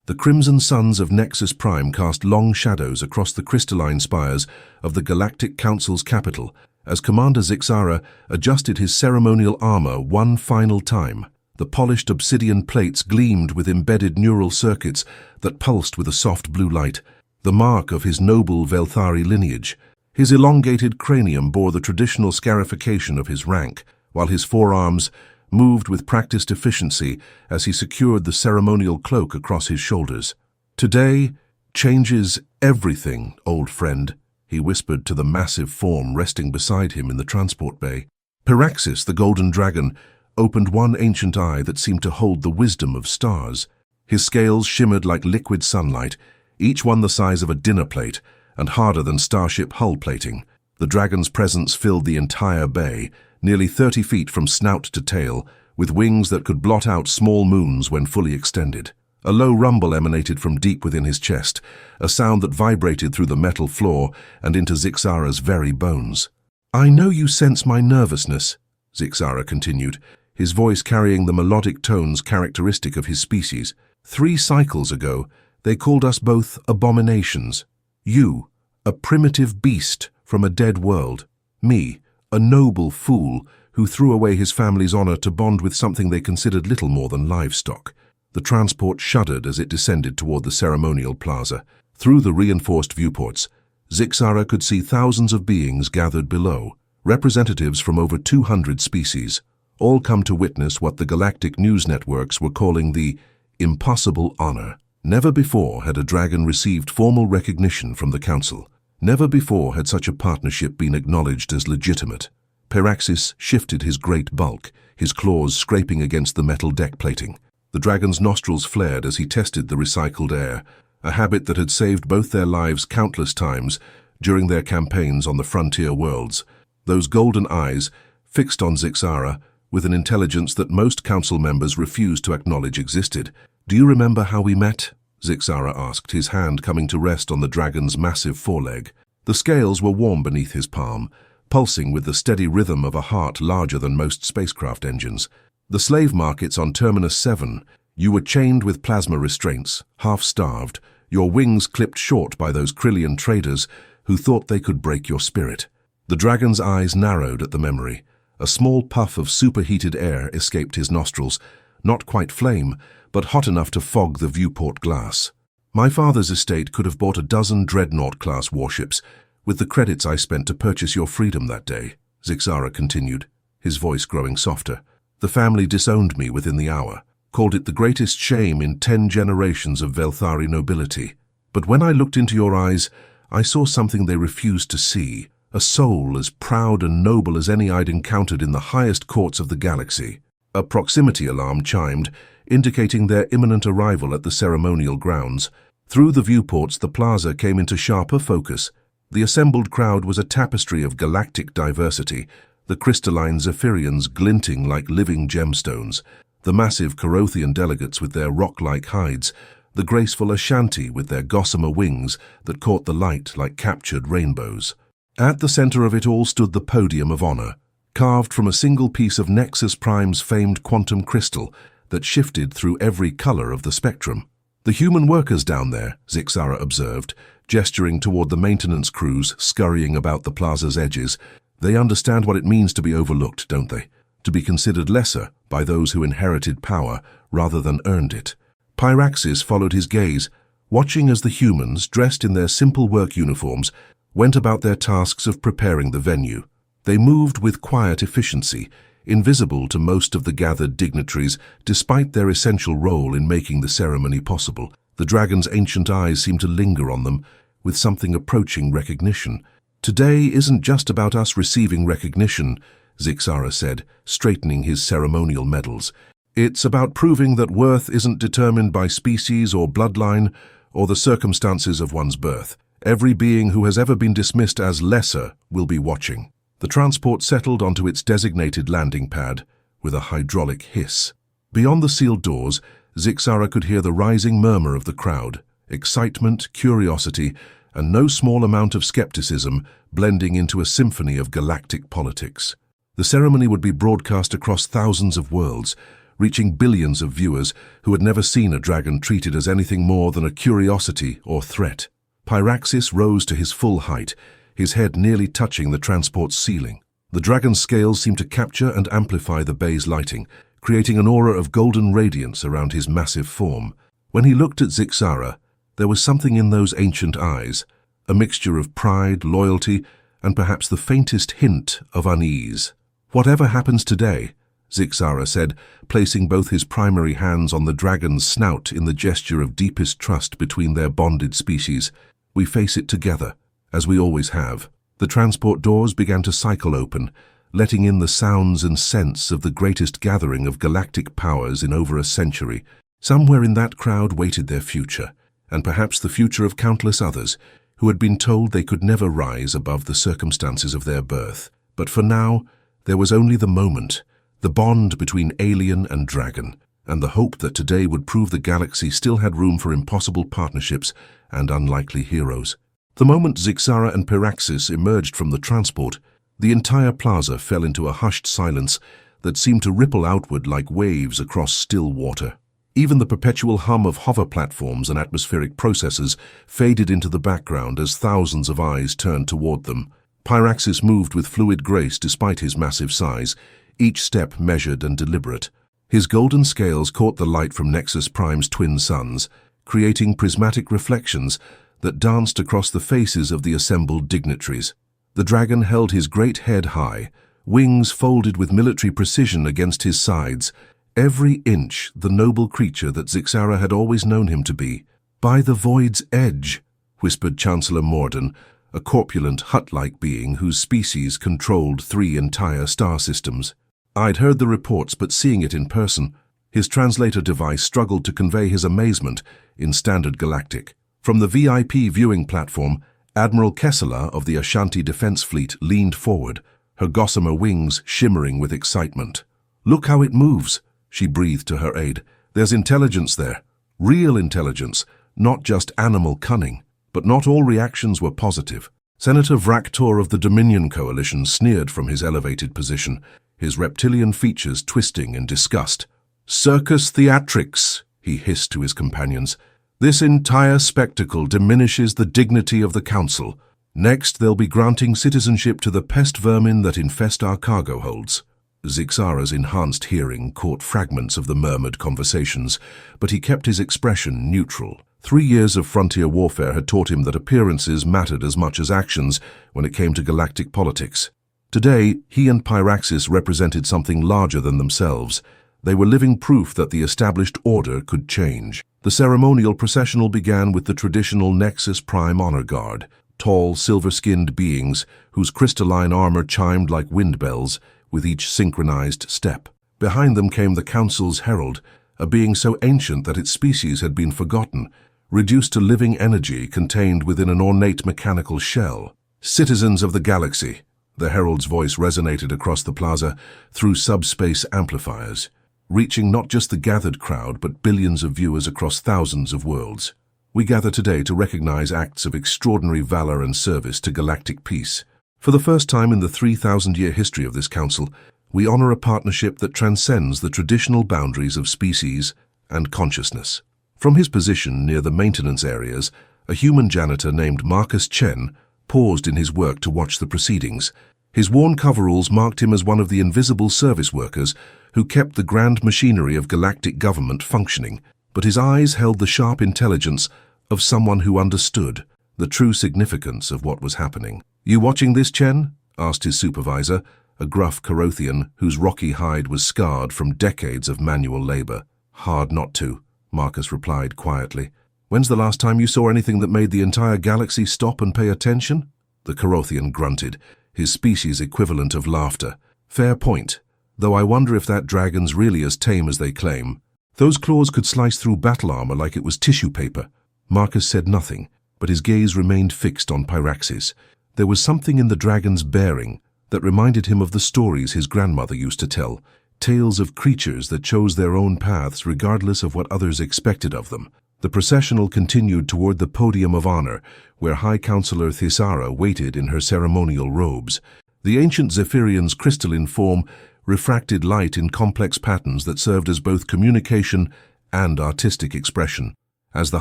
The crimson suns of Nexus Prime cast long shadows across the crystalline spires of the Galactic Council's capital as Commander Zyx'ara adjusted his ceremonial armor one final time. The polished obsidian plates gleamed with embedded neural circuits that pulsed with a soft blue light, the mark of his noble Velthari lineage. His elongated cranium bore the traditional scarification of his rank, while his forearms moved with practiced efficiency as he secured the ceremonial cloak across his shoulders. "Today changes everything, old friend," he whispered to the massive form resting beside him in the transport bay. Pyraxis, the golden dragon, opened one ancient eye that seemed to hold the wisdom of stars. His scales shimmered like liquid sunlight, each one the size of a dinner plate and harder than starship hull plating. The dragon's presence filled the entire bay, nearly 30 feet from snout to tail, with wings that could blot out small moons when fully extended. A low rumble emanated from deep within his chest, a sound that vibrated through the metal floor and into Zyx'ara's very bones. "I know you sense my nervousness," Zyx'ara continued, his voice carrying the melodic tones characteristic of his species. "3 cycles ago, they called us both abominations. You, a primitive beast from a dead world. Me, a noble fool who threw away his family's honor to bond with something they considered little more than livestock." The transport shuddered as it descended toward the ceremonial plaza. Through the reinforced viewports, Zyx'ara could see thousands of beings gathered below, representatives from over 200 species, all come to witness what the galactic news networks were calling the impossible honor. Never before had a dragon received formal recognition from the Council. Never before had such a partnership been acknowledged as legitimate. Pyraxis shifted his great bulk, his claws scraping against the metal deck plating. The dragon's nostrils flared as he tested the recycled air, a habit that had saved both their lives countless times during their campaigns on the frontier worlds. Those golden eyes, fixed on Zyx'ara, with an intelligence that most council members refused to acknowledge existed. "Do you remember how we met?" Zyx'ara asked, his hand coming to rest on the dragon's massive foreleg. The scales were warm beneath his palm, pulsing with the steady rhythm of a heart larger than most spacecraft engines. "The slave markets on Terminus 7. You were chained with plasma restraints, half-starved, your wings clipped short by those Krillian traders who thought they could break your spirit." The dragon's eyes narrowed at the memory. A small puff of superheated air escaped his nostrils, not quite flame, but hot enough to fog the viewport glass. "My father's estate could have bought a dozen Dreadnought-class warships with the credits I spent to purchase your freedom that day," Zyx'ara continued, his voice growing softer. "The family disowned me within the hour, called it the greatest shame in 10 generations of Velthari nobility. But when I looked into your eyes, I saw something they refused to see, a soul as proud and noble as any I'd encountered in the highest courts of the galaxy." A proximity alarm chimed, indicating their imminent arrival at the ceremonial grounds. Through the viewports, the plaza came into sharper focus. The assembled crowd was a tapestry of galactic diversity, the crystalline Zephyrians glinting like living gemstones, the massive Corothian delegates with their rock-like hides, the graceful Ashanti with their gossamer wings that caught the light like captured rainbows. At the center of it all stood the podium of honor, carved from a single piece of Nexus Prime's famed quantum crystal that shifted through every color of the spectrum. "The human workers down there," Zyx'ara observed, gesturing toward the maintenance crews scurrying about the plaza's edges. "They understand what it means to be overlooked, don't they? To be considered lesser by those who inherited power rather than earned it." Pyraxis followed his gaze, watching as the humans, dressed in their simple work uniforms, went about their tasks of preparing the venue. They moved with quiet efficiency, invisible to most of the gathered dignitaries, despite their essential role in making the ceremony possible. The dragon's ancient eyes seemed to linger on them, with something approaching recognition. "Today isn't just about us receiving recognition," Zyx'ara said, straightening his ceremonial medals. "It's about proving that worth isn't determined by species or bloodline or the circumstances of one's birth. Every being who has ever been dismissed as lesser will be watching." The transport settled onto its designated landing pad with a hydraulic hiss. Beyond the sealed doors, Zyx'ara could hear the rising murmur of the crowd, excitement, curiosity, and no small amount of skepticism blending into a symphony of galactic politics. The ceremony would be broadcast across thousands of worlds, reaching billions of viewers who had never seen a dragon treated as anything more than a curiosity or threat. Pyraxis rose to his full height, his head nearly touching the transport's ceiling. The dragon's scales seemed to capture and amplify the bay's lighting, creating an aura of golden radiance around his massive form. When he looked at Zyx'ara, there was something in those ancient eyes, a mixture of pride, loyalty, and perhaps the faintest hint of unease. "Whatever happens today," Zyx'ara said, placing both his primary hands on the dragon's snout in the gesture of deepest trust between their bonded species, "we face it together, as we always have." The transport doors began to cycle open, letting in the sounds and scents of the greatest gathering of galactic powers in over a century. Somewhere in that crowd waited their future, and perhaps the future of countless others who had been told they could never rise above the circumstances of their birth. But for now, there was only the moment, the bond between alien and dragon, and the hope that today would prove the galaxy still had room for impossible partnerships and unlikely heroes. The moment Zyx'ara and Pyraxis emerged from the transport, the entire plaza fell into a hushed silence that seemed to ripple outward like waves across still water. Even the perpetual hum of hover platforms and atmospheric processes faded into the background as thousands of eyes turned toward them. Pyraxis moved with fluid grace despite his massive size, each step measured and deliberate. His golden scales caught the light from Nexus Prime's twin suns, creating prismatic reflections that danced across the faces of the assembled dignitaries. The dragon held his great head high, wings folded with military precision against his sides, every inch the noble creature that Zyx'ara had always known him to be. "By the void's edge," whispered Chancellor Morden, a corpulent, hut-like being whose species controlled 3 entire star systems. I'd heard the reports, but seeing it in person, his translator device struggled to convey his amazement in standard galactic. From the VIP viewing platform, Admiral Kessela of the Ashanti Defense Fleet leaned forward, her gossamer wings shimmering with excitement. "Look how it moves," she breathed to her aide. "There's intelligence there. Real intelligence, not just animal cunning." But not all reactions were positive. Senator Vractor of the Dominion Coalition sneered from his elevated position, his reptilian features twisting in disgust. "Circus theatrics," he hissed to his companions. "This entire spectacle diminishes the dignity of the Council. Next, they'll be granting citizenship to the pest vermin that infest our cargo holds." Zyx'ara's enhanced hearing caught fragments of the murmured conversations, but he kept his expression neutral. 3 years of frontier warfare had taught him that appearances mattered as much as actions when it came to galactic politics. Today, he and Pyraxis represented something larger than themselves. They were living proof that the established order could change. The ceremonial processional began with the traditional Nexus Prime Honor Guard, tall, silver-skinned beings whose crystalline armor chimed like wind bells with each synchronized step. Behind them came the Council's herald, a being so ancient that its species had been forgotten, reduced to living energy contained within an ornate mechanical shell. "Citizens of the galaxy," the herald's voice resonated across the plaza through subspace amplifiers, reaching not just the gathered crowd but billions of viewers across thousands of worlds. "We gather today to recognize acts of extraordinary valor and service to galactic peace. For the first time in the 3,000-year history of this council, we honor a partnership that transcends the traditional boundaries of species and consciousness." From his position near the maintenance areas, a human janitor named Marcus Chen paused in his work to watch the proceedings. His worn coveralls marked him as one of the invisible service workers who kept the grand machinery of galactic government functioning, but his eyes held the sharp intelligence of someone who understood the true significance of what was happening. "You watching this, Chen?" asked his supervisor, a gruff Carothian whose rocky hide was scarred from decades of manual labor. "Hard not to," Marcus replied quietly. "When's the last time you saw anything that made the entire galaxy stop and pay attention?" The Carothian grunted, his species equivalent of laughter. "Fair point, though I wonder if that dragon's really as tame as they claim. Those claws could slice through battle armor like it was tissue paper." Marcus said nothing, but his gaze remained fixed on Pyraxis. There was something in the dragon's bearing that reminded him of the stories his grandmother used to tell, tales of creatures that chose their own paths regardless of what others expected of them. The processional continued toward the podium of honor, where High Counselor Zyx'ara waited in her ceremonial robes. The ancient Zephyrian's crystalline form refracted light in complex patterns that served as both communication and artistic expression. As the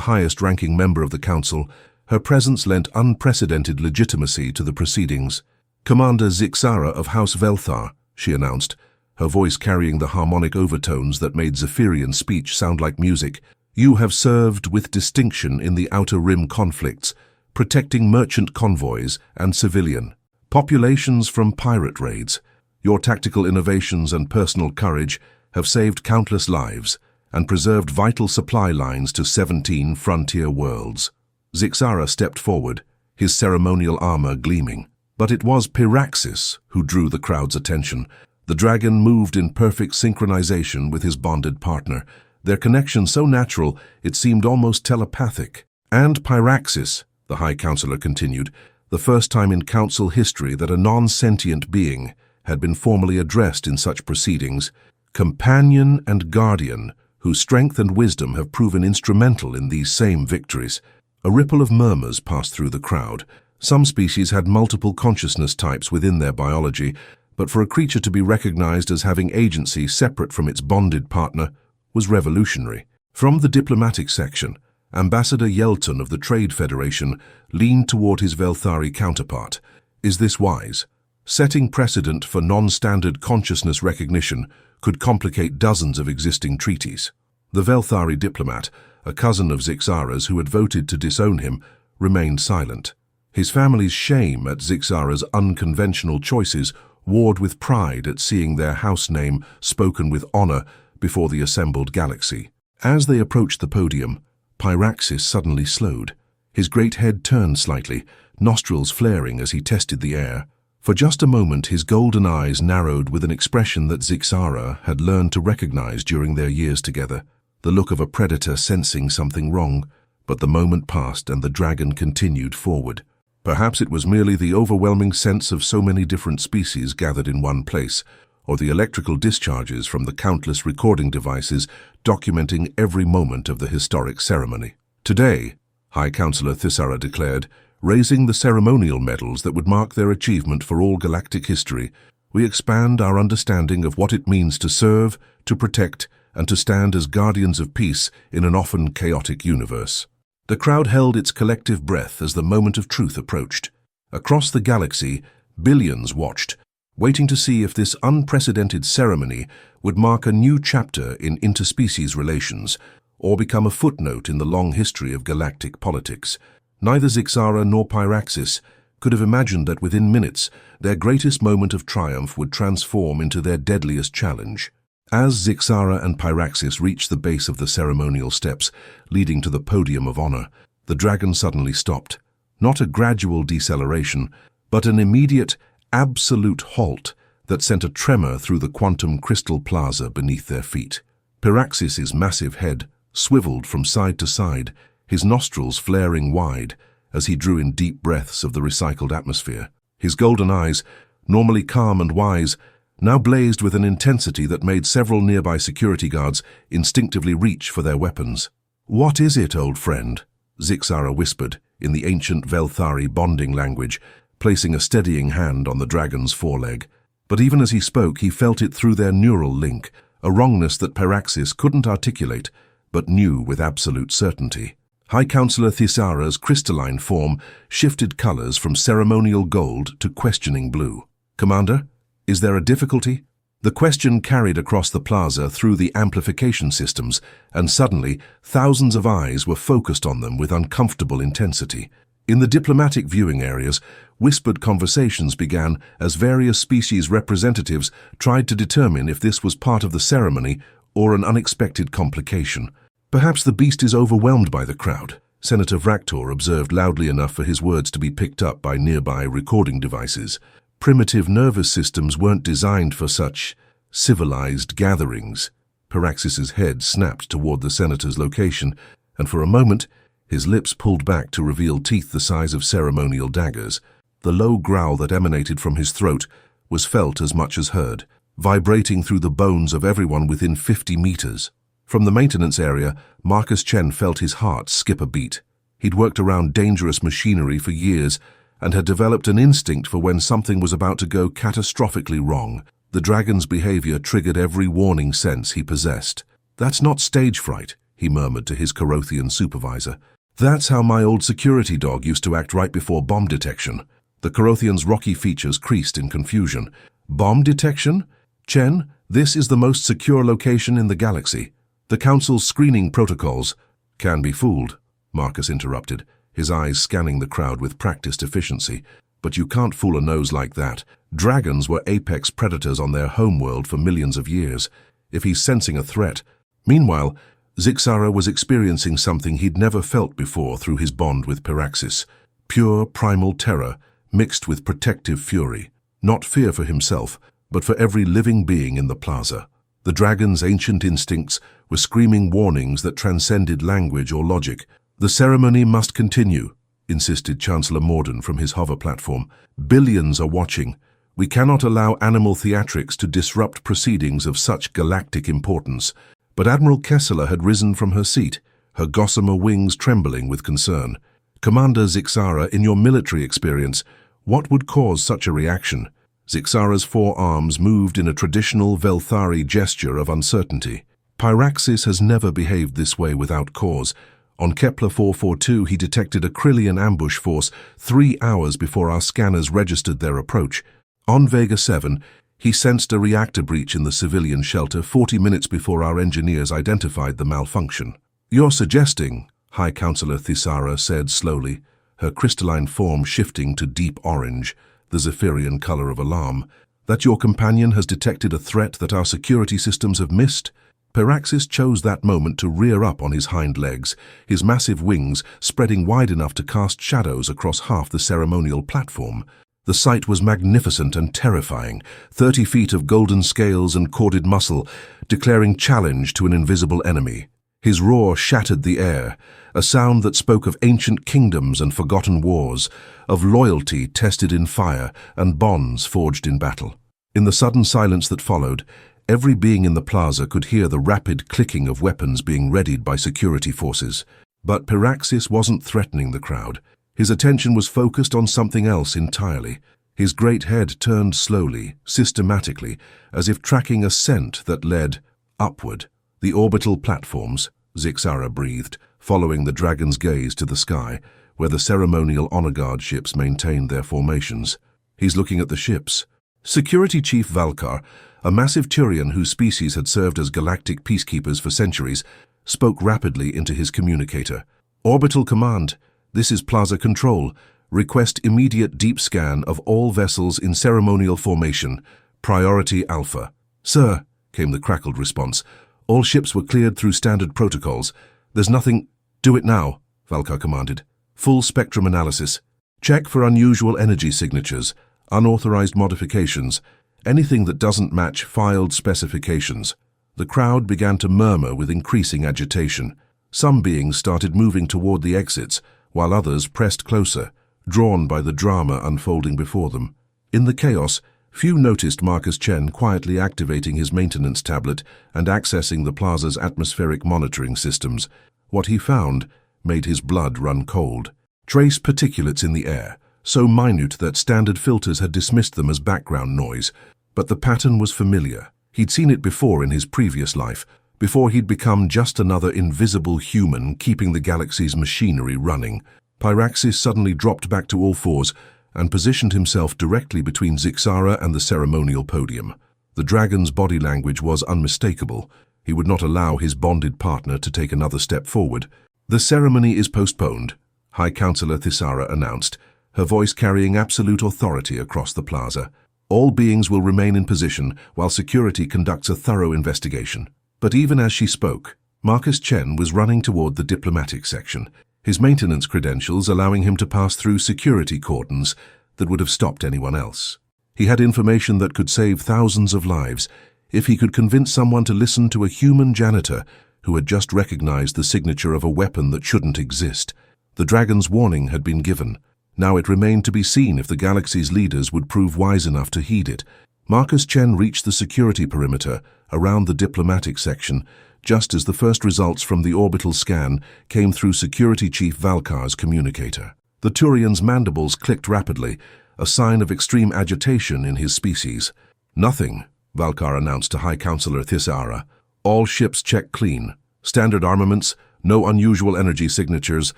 highest-ranking member of the Council, her presence lent unprecedented legitimacy to the proceedings. "Commander Zyx'ara of House Velthar," she announced, her voice carrying the harmonic overtones that made Zephyrian speech sound like music. "You have served with distinction in the Outer Rim conflicts, protecting merchant convoys and civilian populations from pirate raids. Your tactical innovations and personal courage have saved countless lives and preserved vital supply lines to 17 frontier worlds." Zyx'ara stepped forward, his ceremonial armor gleaming. But it was Pyraxis who drew the crowd's attention. The dragon moved in perfect synchronization with his bonded partner, their connection so natural it seemed almost telepathic. "And Pyraxis," the High Counselor continued, "the first time in Council history that a non-sentient being had been formally addressed in such proceedings, companion and guardian, whose strength and wisdom have proven instrumental in these same victories." A ripple of murmurs passed through the crowd. Some species had multiple consciousness types within their biology, but for a creature to be recognized as having agency separate from its bonded partner was revolutionary. From the diplomatic section, Ambassador Yelton of the Trade Federation leaned toward his Velthari counterpart. "Is this wise? Setting precedent for non-standard consciousness recognition could complicate dozens of existing treaties." The Velthari diplomat, a cousin of Zyx'ara's who had voted to disown him, remained silent. His family's shame at Zyx'ara's unconventional choices warred with pride at seeing their house name spoken with honor before the assembled galaxy. As they approached the podium, Pyraxis suddenly slowed. His great head turned slightly, nostrils flaring as he tested the air. For just a moment, his golden eyes narrowed with an expression that Zyx'ara had learned to recognize during their years together, the look of a predator sensing something wrong. But the moment passed and the dragon continued forward. Perhaps it was merely the overwhelming sense of so many different species gathered in one place, or the electrical discharges from the countless recording devices documenting every moment of the historic ceremony. "Today," High Counselor Zyx'ara declared, raising the ceremonial medals that would mark their achievement for all galactic history, "we expand our understanding of what it means to serve, to protect, and to stand as guardians of peace in an often chaotic universe." The crowd held its collective breath as the moment of truth approached. Across the galaxy, billions watched, waiting to see if this unprecedented ceremony would mark a new chapter in interspecies relations or become a footnote in the long history of galactic politics. Neither Zyx'ara nor Pyraxis could have imagined that within minutes their greatest moment of triumph would transform into their deadliest challenge. As Zyx'ara and Pyraxis reached the base of the ceremonial steps leading to the podium of honor, the dragon suddenly stopped. Not a gradual deceleration, but an immediate, absolute halt that sent a tremor through the quantum crystal plaza beneath their feet. Pyraxis's massive head swiveled from side to side, his nostrils flaring wide as he drew in deep breaths of the recycled atmosphere. His golden eyes, normally calm and wise, now blazed with an intensity that made several nearby security guards instinctively reach for their weapons. "What is it, old friend?" Zyx'ara whispered in the ancient Velthari bonding language, placing a steadying hand on the dragon's foreleg. But even as he spoke, he felt it through their neural link, a wrongness that Pyraxis couldn't articulate, but knew with absolute certainty. High Counselor Zyx'ara's crystalline form shifted colors from ceremonial gold to questioning blue. "Commander, is there a difficulty?" The question carried across the plaza through the amplification systems, and suddenly thousands of eyes were focused on them with uncomfortable intensity. In the diplomatic viewing areas, whispered conversations began as various species representatives tried to determine if this was part of the ceremony or an unexpected complication. "Perhaps the beast is overwhelmed by the crowd," Senator Vractor observed loudly enough for his words to be picked up by nearby recording devices. Primitive nervous systems weren't designed for such civilized gatherings. Pyraxis's head snapped toward the senator's location, and for a moment his lips pulled back to reveal teeth the size of ceremonial daggers. The low growl that emanated from his throat was felt as much as heard, vibrating through the bones of everyone within 50 meters. From the maintenance area, Marcus Chen felt his heart skip a beat. He'd worked around dangerous machinery for years and had developed an instinct for when something was about to go catastrophically wrong. The dragon's behavior triggered every warning sense he possessed. "That's not stage fright," he murmured to his Corothian supervisor. "That's how my old security dog used to act right before bomb detection." The Corothian's rocky features creased in confusion. "Bomb detection? Chen, this is the most secure location in the galaxy. The Council's screening protocols—" "Can be fooled," Marcus interrupted, his eyes scanning the crowd with practiced efficiency. "But you can't fool a nose like that. Dragons were apex predators on their homeworld for millions of years. If he's sensing a threat—" Meanwhile, Zyx'ara was experiencing something he'd never felt before through his bond with Pyraxis. Pure primal terror, mixed with protective fury. Not fear for himself, but for every living being in the plaza. The dragon's ancient instincts were screaming warnings that transcended language or logic. "The ceremony must continue," insisted Chancellor Morden from his hover platform. "Billions are watching. We cannot allow animal theatrics to disrupt proceedings of such galactic importance." But Admiral Kessler had risen from her seat, her gossamer wings trembling with concern. "Commander Zyx'ara, in your military experience, what would cause such a reaction?" Zyx'ara's four arms moved in a traditional Velthari gesture of uncertainty. "Pyraxis has never behaved this way without cause. On Kepler 442, he detected a Krillian ambush force 3 hours before our scanners registered their approach. On Vega 7, he sensed a reactor breach in the civilian shelter 40 minutes before our engineers identified the malfunction." "You're suggesting," High Counselor Zyx'ara said slowly, her crystalline form shifting to deep orange, the Zephyrian color of alarm, "that your companion has detected a threat that our security systems have missed?" Pyraxis chose that moment to rear up on his hind legs, his massive wings spreading wide enough to cast shadows across half the ceremonial platform. The sight was magnificent and terrifying, 30 feet of golden scales and corded muscle, declaring challenge to an invisible enemy. His roar shattered the air, a sound that spoke of ancient kingdoms and forgotten wars, of loyalty tested in fire and bonds forged in battle. In the sudden silence that followed, every being in the plaza could hear the rapid clicking of weapons being readied by security forces. But Pyraxis wasn't threatening the crowd. His attention was focused on something else entirely. His great head turned slowly, systematically, as if tracking a scent that led upward. "The orbital platforms," Zyx'ara breathed, following the dragon's gaze to the sky, where the ceremonial honor guard ships maintained their formations. "He's looking at the ships." Security Chief Valkar, a massive Turian whose species had served as galactic peacekeepers for centuries, spoke rapidly into his communicator. "Orbital Command, this is Plaza Control. Request immediate deep scan of all vessels in ceremonial formation. Priority Alpha." "Sir," came the crackled response. "All ships were cleared through standard protocols. There's nothing—" "Do it now," Valkar commanded. "Full spectrum analysis. Check for unusual energy signatures, unauthorized modifications, anything that doesn't match filed specifications." The crowd began to murmur with increasing agitation. Some beings started moving toward the exits, while others pressed closer, drawn by the drama unfolding before them. In the chaos, few noticed Marcus Chen quietly activating his maintenance tablet and accessing the plaza's atmospheric monitoring systems. What he found made his blood run cold. Trace particulates in the air, so minute that standard filters had dismissed them as background noise. But the pattern was familiar. He'd seen it before in his previous life, before he'd become just another invisible human keeping the galaxy's machinery running. Pyraxis suddenly dropped back to all fours and positioned himself directly between Zyx'ara and the ceremonial podium. The dragon's body language was unmistakable. He would not allow his bonded partner to take another step forward. "The ceremony is postponed," High Counselor Zyx'ara announced, her voice carrying absolute authority across the plaza. "All beings will remain in position while security conducts a thorough investigation." But even as she spoke, Marcus Chen was running toward the diplomatic section, his maintenance credentials allowing him to pass through security cordons that would have stopped anyone else. He had information that could save thousands of lives if he could convince someone to listen to a human janitor who had just recognized the signature of a weapon that shouldn't exist. The dragon's warning had been given. Now it remained to be seen if the galaxy's leaders would prove wise enough to heed it. Marcus Chen reached the security perimeter around the diplomatic section just as the first results from the orbital scan came through Security Chief Valkar's communicator. The Turian's mandibles clicked rapidly, a sign of extreme agitation in his species. "Nothing," Valkar announced to High Counselor Zyx'ara. All ships check clean. Standard armaments, no unusual energy signatures,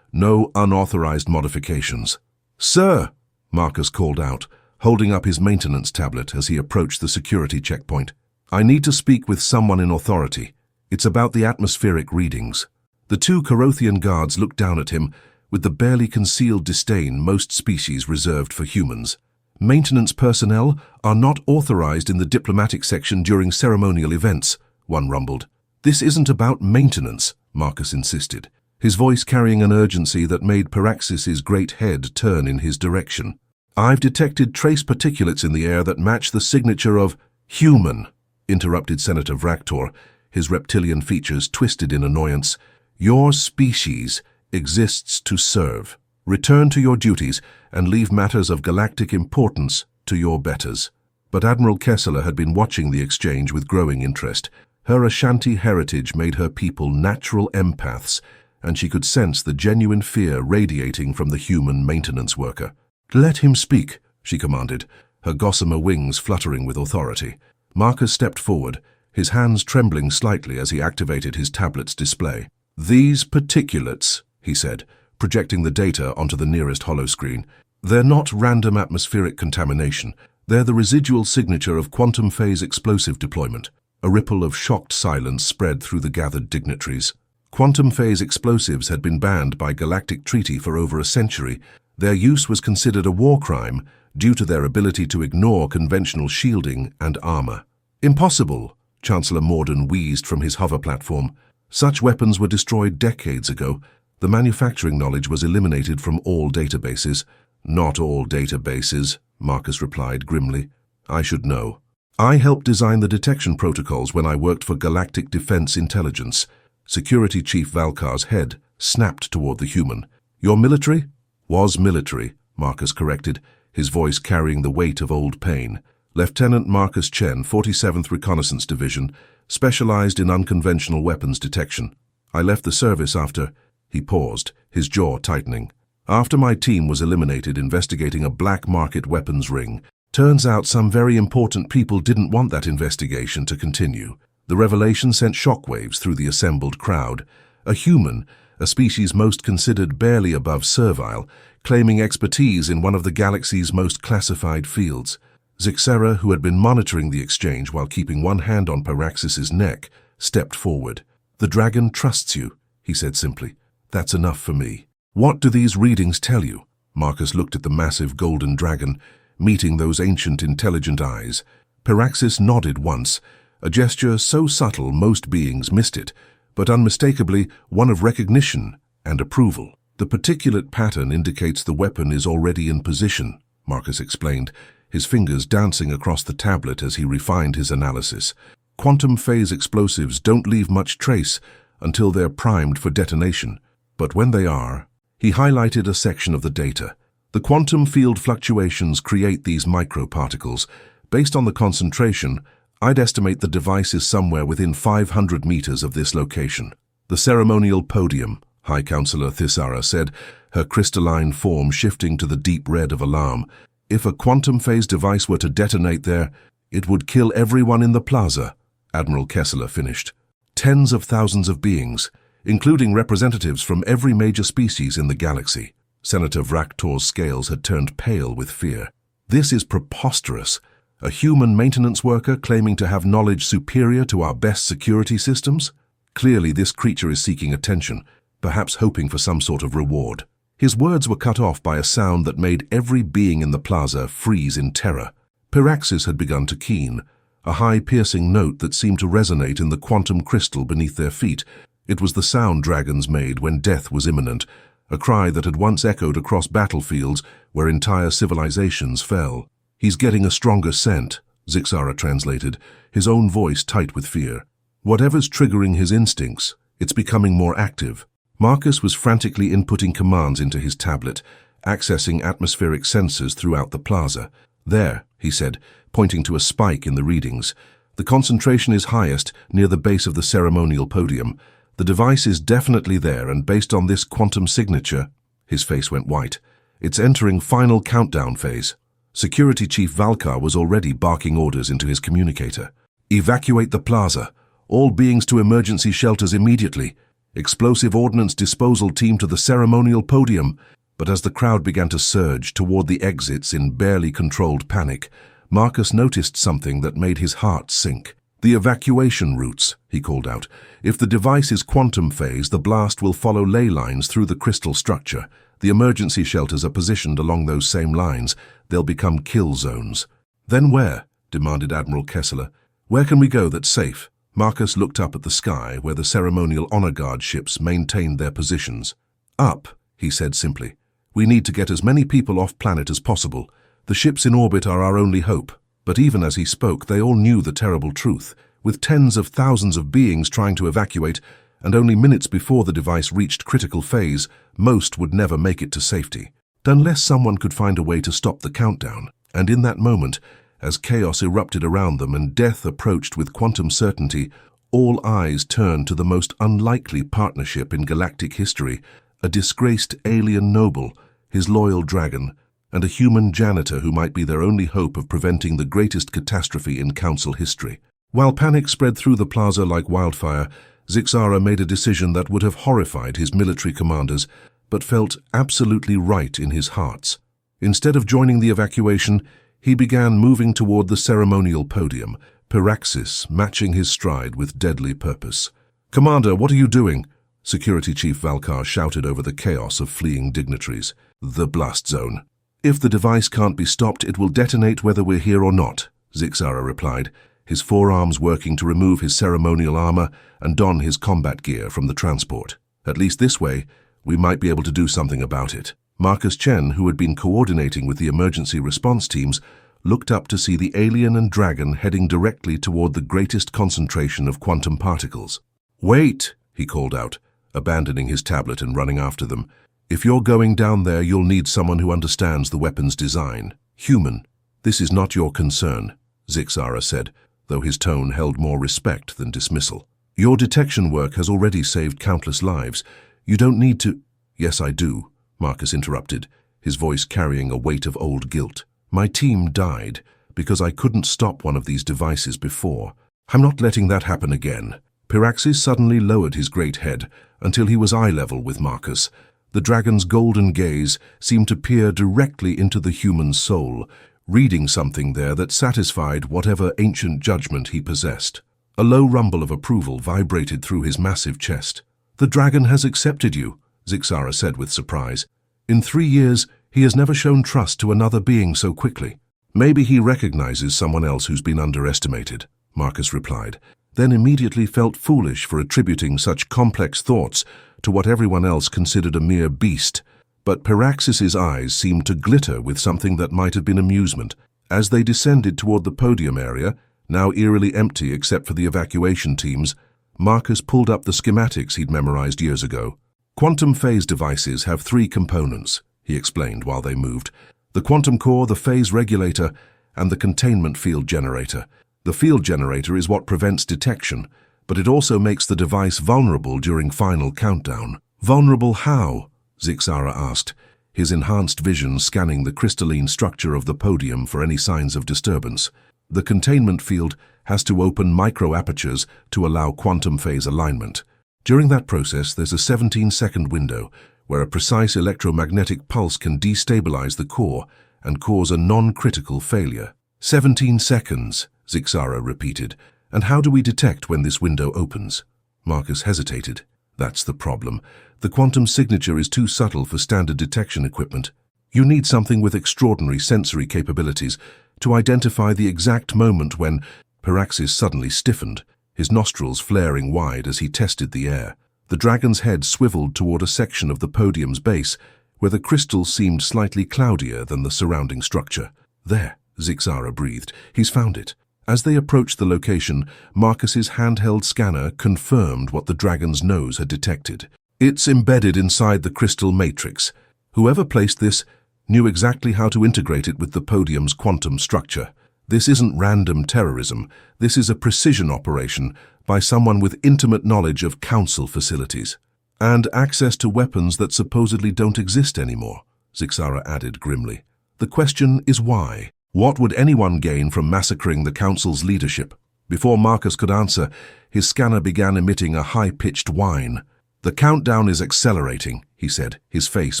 no unauthorized modifications. "Sir," Marcus called out, holding up his maintenance tablet as he approached the security checkpoint. "I need to speak with someone in authority. It's about the atmospheric readings." The two Corothian guards looked down at him with the barely concealed disdain most species reserved for humans. "Maintenance personnel are not authorized in the diplomatic section during ceremonial events," one rumbled. "This isn't about maintenance," Marcus insisted, his voice carrying an urgency that made Pyraxis' great head turn in his direction. "I've detected trace particulates in the air that match the signature of human," interrupted Senator Vractor, his reptilian features twisted in annoyance. "Your species exists to serve. Return to your duties and leave matters of galactic importance to your betters." But Admiral Kessler had been watching the exchange with growing interest. Her Ashanti heritage made her people natural empaths, and she could sense the genuine fear radiating from the human maintenance worker. "Let him speak," she commanded, her gossamer wings fluttering with authority. Marcus stepped forward, his hands trembling slightly as he activated his tablet's display. "These particulates," he said, projecting the data onto the nearest holoscreen. "They're not random atmospheric contamination. They're the residual signature of quantum phase explosive deployment." A ripple of shocked silence spread through the gathered dignitaries. Quantum phase explosives had been banned by galactic treaty for over a century. Their use was considered a war crime due to their ability to ignore conventional shielding and armor. "Impossible," Chancellor Morden wheezed from his hover platform. "Such weapons were destroyed decades ago. The manufacturing knowledge was eliminated from all databases." "Not all databases," Marcus replied grimly. "I should know. I helped design the detection protocols when I worked for Galactic Defense Intelligence." Security Chief Valkar's head snapped toward the human. "Your military?" "Was military," Marcus corrected, his voice carrying the weight of old pain. "Lieutenant Marcus Chen, 47th Reconnaissance Division, specialized in unconventional weapons detection. I left the service after—" He paused, his jaw tightening. "After my team was eliminated investigating a black market weapons ring. Turns out some very important people didn't want that investigation to continue. The revelation sent shockwaves through the assembled crowd. A human, a species most considered barely above servile, claiming expertise in one of the galaxy's most classified fields. Zyx'ara, who had been monitoring the exchange while keeping one hand on Pyraxis' neck, stepped forward. "The dragon trusts you," he said simply. "That's enough for me." "What do these readings tell you?" Marcus looked at the massive golden dragon, meeting those ancient, intelligent eyes. Pyraxis nodded once, a gesture so subtle most beings missed it, but unmistakably one of recognition and approval. "The particulate pattern indicates the weapon is already in position," Marcus explained, his fingers dancing across the tablet as he refined his analysis. "Quantum phase explosives don't leave much trace until they're primed for detonation, but when they are—" He highlighted a section of the data. "The quantum field fluctuations create these microparticles. Based on the concentration, I'd estimate the device is somewhere within 500 meters of this location." "The ceremonial podium," High Counselor Zyx'ara said, her crystalline form shifting to the deep red of alarm. "If a quantum phase device were to detonate there, it would kill everyone in the plaza," Admiral Kessler finished. "Tens of thousands of beings, including representatives from every major species in the galaxy." Senator Vractor's scales had turned pale with fear. "This is preposterous. A human maintenance worker claiming to have knowledge superior to our best security systems? Clearly this creature is seeking attention, perhaps hoping for some sort of reward." His words were cut off by a sound that made every being in the plaza freeze in terror. Pyraxis had begun to keen, a high piercing note that seemed to resonate in the quantum crystal beneath their feet. It was the sound dragons made when death was imminent, a cry that had once echoed across battlefields where entire civilizations fell. "He's getting a stronger scent," Zyx'ara translated, his own voice tight with fear. "Whatever's triggering his instincts, it's becoming more active." Marcus was frantically inputting commands into his tablet, accessing atmospheric sensors throughout the plaza. "There," he said, pointing to a spike in the readings. "The concentration is highest near the base of the ceremonial podium. The device is definitely there, and based on this quantum signature—" His face went white. "It's entering final countdown phase." Security Chief Valkar was already barking orders into his communicator. Evacuate the plaza. All beings to emergency shelters immediately. Explosive ordnance disposal team to the ceremonial podium. But as the crowd began to surge toward the exits in barely controlled panic, Marcus noticed something that made his heart sink. The evacuation routes, he called out. If the device is quantum phase, the blast will follow ley lines through the crystal structure. The emergency shelters are positioned along those same lines. They'll become kill zones. Then where? Demanded Admiral Kessler. Where can we go that's safe? Marcus looked up at the sky where the ceremonial honor guard ships maintained their positions. Up, he said simply. We need to get as many people off planet as possible. The ships in orbit are our only hope. But even as he spoke, they all knew the terrible truth. With tens of thousands of beings trying to evacuate, and only minutes before the device reached critical phase, most would never make it to safety. Unless someone could find a way to stop the countdown. And in that moment, as chaos erupted around them and death approached with quantum certainty, all eyes turned to the most unlikely partnership in galactic history, a disgraced alien noble, his loyal dragon, and a human janitor who might be their only hope of preventing the greatest catastrophe in Council history. While panic spread through the plaza like wildfire, Zyx'ara made a decision that would have horrified his military commanders, but felt absolutely right in his hearts. Instead of joining the evacuation, he began moving toward the ceremonial podium, Pyraxis matching his stride with deadly purpose. "Commander, what are you doing?" Security Chief Valkar shouted over the chaos of fleeing dignitaries. "The blast zone. If the device can't be stopped, it will detonate whether we're here or not," Zyx'ara replied, his forearms working to remove his ceremonial armor and don his combat gear from the transport. "At least this way, we might be able to do something about it." Marcus Chen, who had been coordinating with the emergency response teams, looked up to see the alien and dragon heading directly toward the greatest concentration of quantum particles. "Wait," he called out, abandoning his tablet and running after them. "If you're going down there, you'll need someone who understands the weapon's design. Human. This is not your concern," Zyx'ara said, though his tone held more respect than dismissal. "Your detection work has already saved countless lives. You don't need to—" "Yes, I do," Marcus interrupted, his voice carrying a weight of old guilt. "My team died because I couldn't stop one of these devices before. I'm not letting that happen again." Pyraxis suddenly lowered his great head until he was eye level with Marcus. The dragon's golden gaze seemed to peer directly into the human soul, reading something there that satisfied whatever ancient judgment he possessed. A low rumble of approval vibrated through his massive chest. "The dragon has accepted you," Zyx'ara said with surprise. "In 3 years, he has never shown trust to another being so quickly." "Maybe he recognizes someone else who's been underestimated," Marcus replied, then immediately felt foolish for attributing such complex thoughts to what everyone else considered a mere beast. But Pyraxis's eyes seemed to glitter with something that might have been amusement. As they descended toward the podium area, now eerily empty except for the evacuation teams, Marcus pulled up the schematics he'd memorized years ago. "Quantum phase devices have 3 components," he explained while they moved. "The quantum core, the phase regulator, and the containment field generator. The field generator is what prevents detection, but it also makes the device vulnerable during final countdown." "Vulnerable how?" Zyx'ara asked, his enhanced vision scanning the crystalline structure of the podium for any signs of disturbance. "The containment field has to open micro-apertures to allow quantum phase alignment. During that process, there's a 17-second window where a precise electromagnetic pulse can destabilize the core and cause a non-critical failure." 17 seconds, Zyx'ara repeated. "And how do we detect when this window opens?" Marcus hesitated. "That's the problem. The quantum signature is too subtle for standard detection equipment. You need something with extraordinary sensory capabilities to identify the exact moment when—" Pyraxis suddenly stiffened, his nostrils flaring wide as he tested the air. The dragon's head swiveled toward a section of the podium's base, where the crystal seemed slightly cloudier than the surrounding structure. "There," Zyx'ara breathed. "He's found it." As they approached the location, Marcus's handheld scanner confirmed what the dragon's nose had detected. "It's embedded inside the crystal matrix. Whoever placed this knew exactly how to integrate it with the podium's quantum structure. This isn't random terrorism. This is a precision operation by someone with intimate knowledge of Council facilities. And access to weapons that supposedly don't exist anymore," Zyx'ara added grimly. The question is why? What would anyone gain from massacring the Council's leadership? Before Marcus could answer, his scanner began emitting a high-pitched whine. "The countdown is accelerating," he said, his face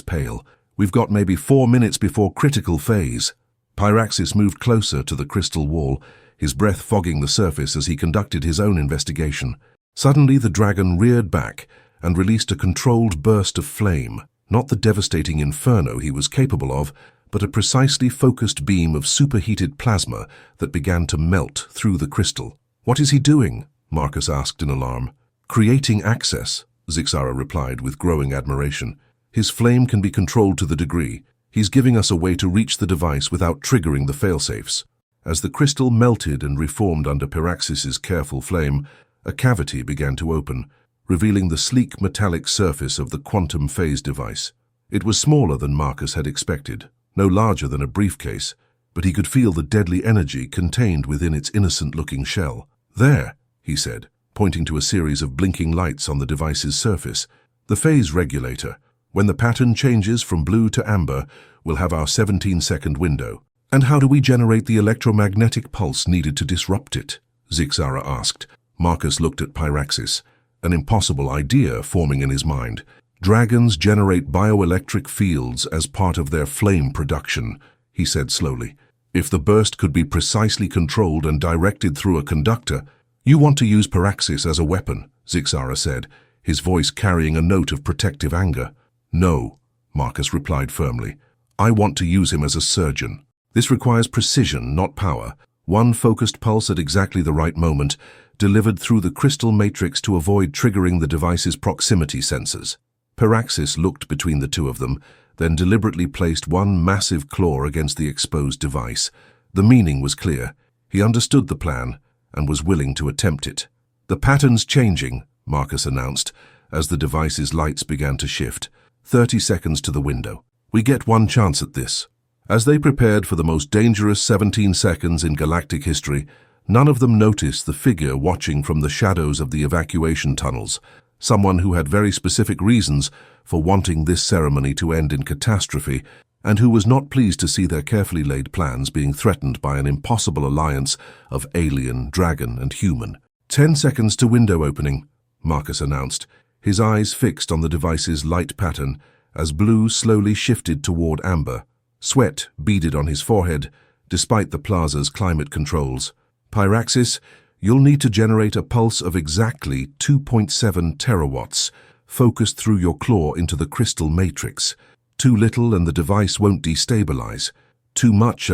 pale. "We've got maybe 4 minutes before critical phase." Pyraxis moved closer to the crystal wall, his breath fogging the surface as he conducted his own investigation. Suddenly the dragon reared back and released a controlled burst of flame, not the devastating inferno he was capable of, but a precisely focused beam of superheated plasma that began to melt through the crystal. "What is he doing?" Marcus asked in alarm. "Creating access," Zyx'ara replied with growing admiration. "His flame can be controlled to the degree. He's giving us a way to reach the device without triggering the failsafes." As the crystal melted and reformed under Pyraxis's careful flame, a cavity began to open, revealing the sleek metallic surface of the quantum phase device. It was smaller than Marcus had expected, no larger than a briefcase, but he could feel the deadly energy contained within its innocent-looking shell. "There," he said, pointing to a series of blinking lights on the device's surface. "The phase regulator. When the pattern changes from blue to amber, we'll have our 17-second window." "And how do we generate the electromagnetic pulse needed to disrupt it?" Zyx'ara asked. Marcus looked at Pyraxis, an impossible idea forming in his mind. "Dragons generate bioelectric fields as part of their flame production," he said slowly. "If the burst could be precisely controlled and directed through a conductor—" "You want to use Pyraxis as a weapon," Zyx'ara said, his voice carrying a note of protective anger. "No," Marcus replied firmly. "I want to use him as a surgeon. This requires precision, not power. One focused pulse at exactly the right moment, delivered through the crystal matrix to avoid triggering the device's proximity sensors." Pyraxis looked between the two of them, then deliberately placed one massive claw against the exposed device. The meaning was clear. He understood the plan and was willing to attempt it. "The pattern's changing," Marcus announced, as the device's lights began to shift. 30 seconds to the window. "We get one chance at this." As they prepared for the most dangerous 17 seconds in galactic history, none of them noticed the figure watching from the shadows of the evacuation tunnels, someone who had very specific reasons for wanting this ceremony to end in catastrophe, and who was not pleased to see their carefully laid plans being threatened by an impossible alliance of alien, dragon, and human. 10 seconds to window opening," Marcus announced, his eyes fixed on the device's light pattern as blue slowly shifted toward amber. Sweat beaded on his forehead, despite the plaza's climate controls. "Pyraxis, you'll need to generate a pulse of exactly 2.7 terawatts, focused through your claw into the crystal matrix. Too little and the device won't destabilize. Too much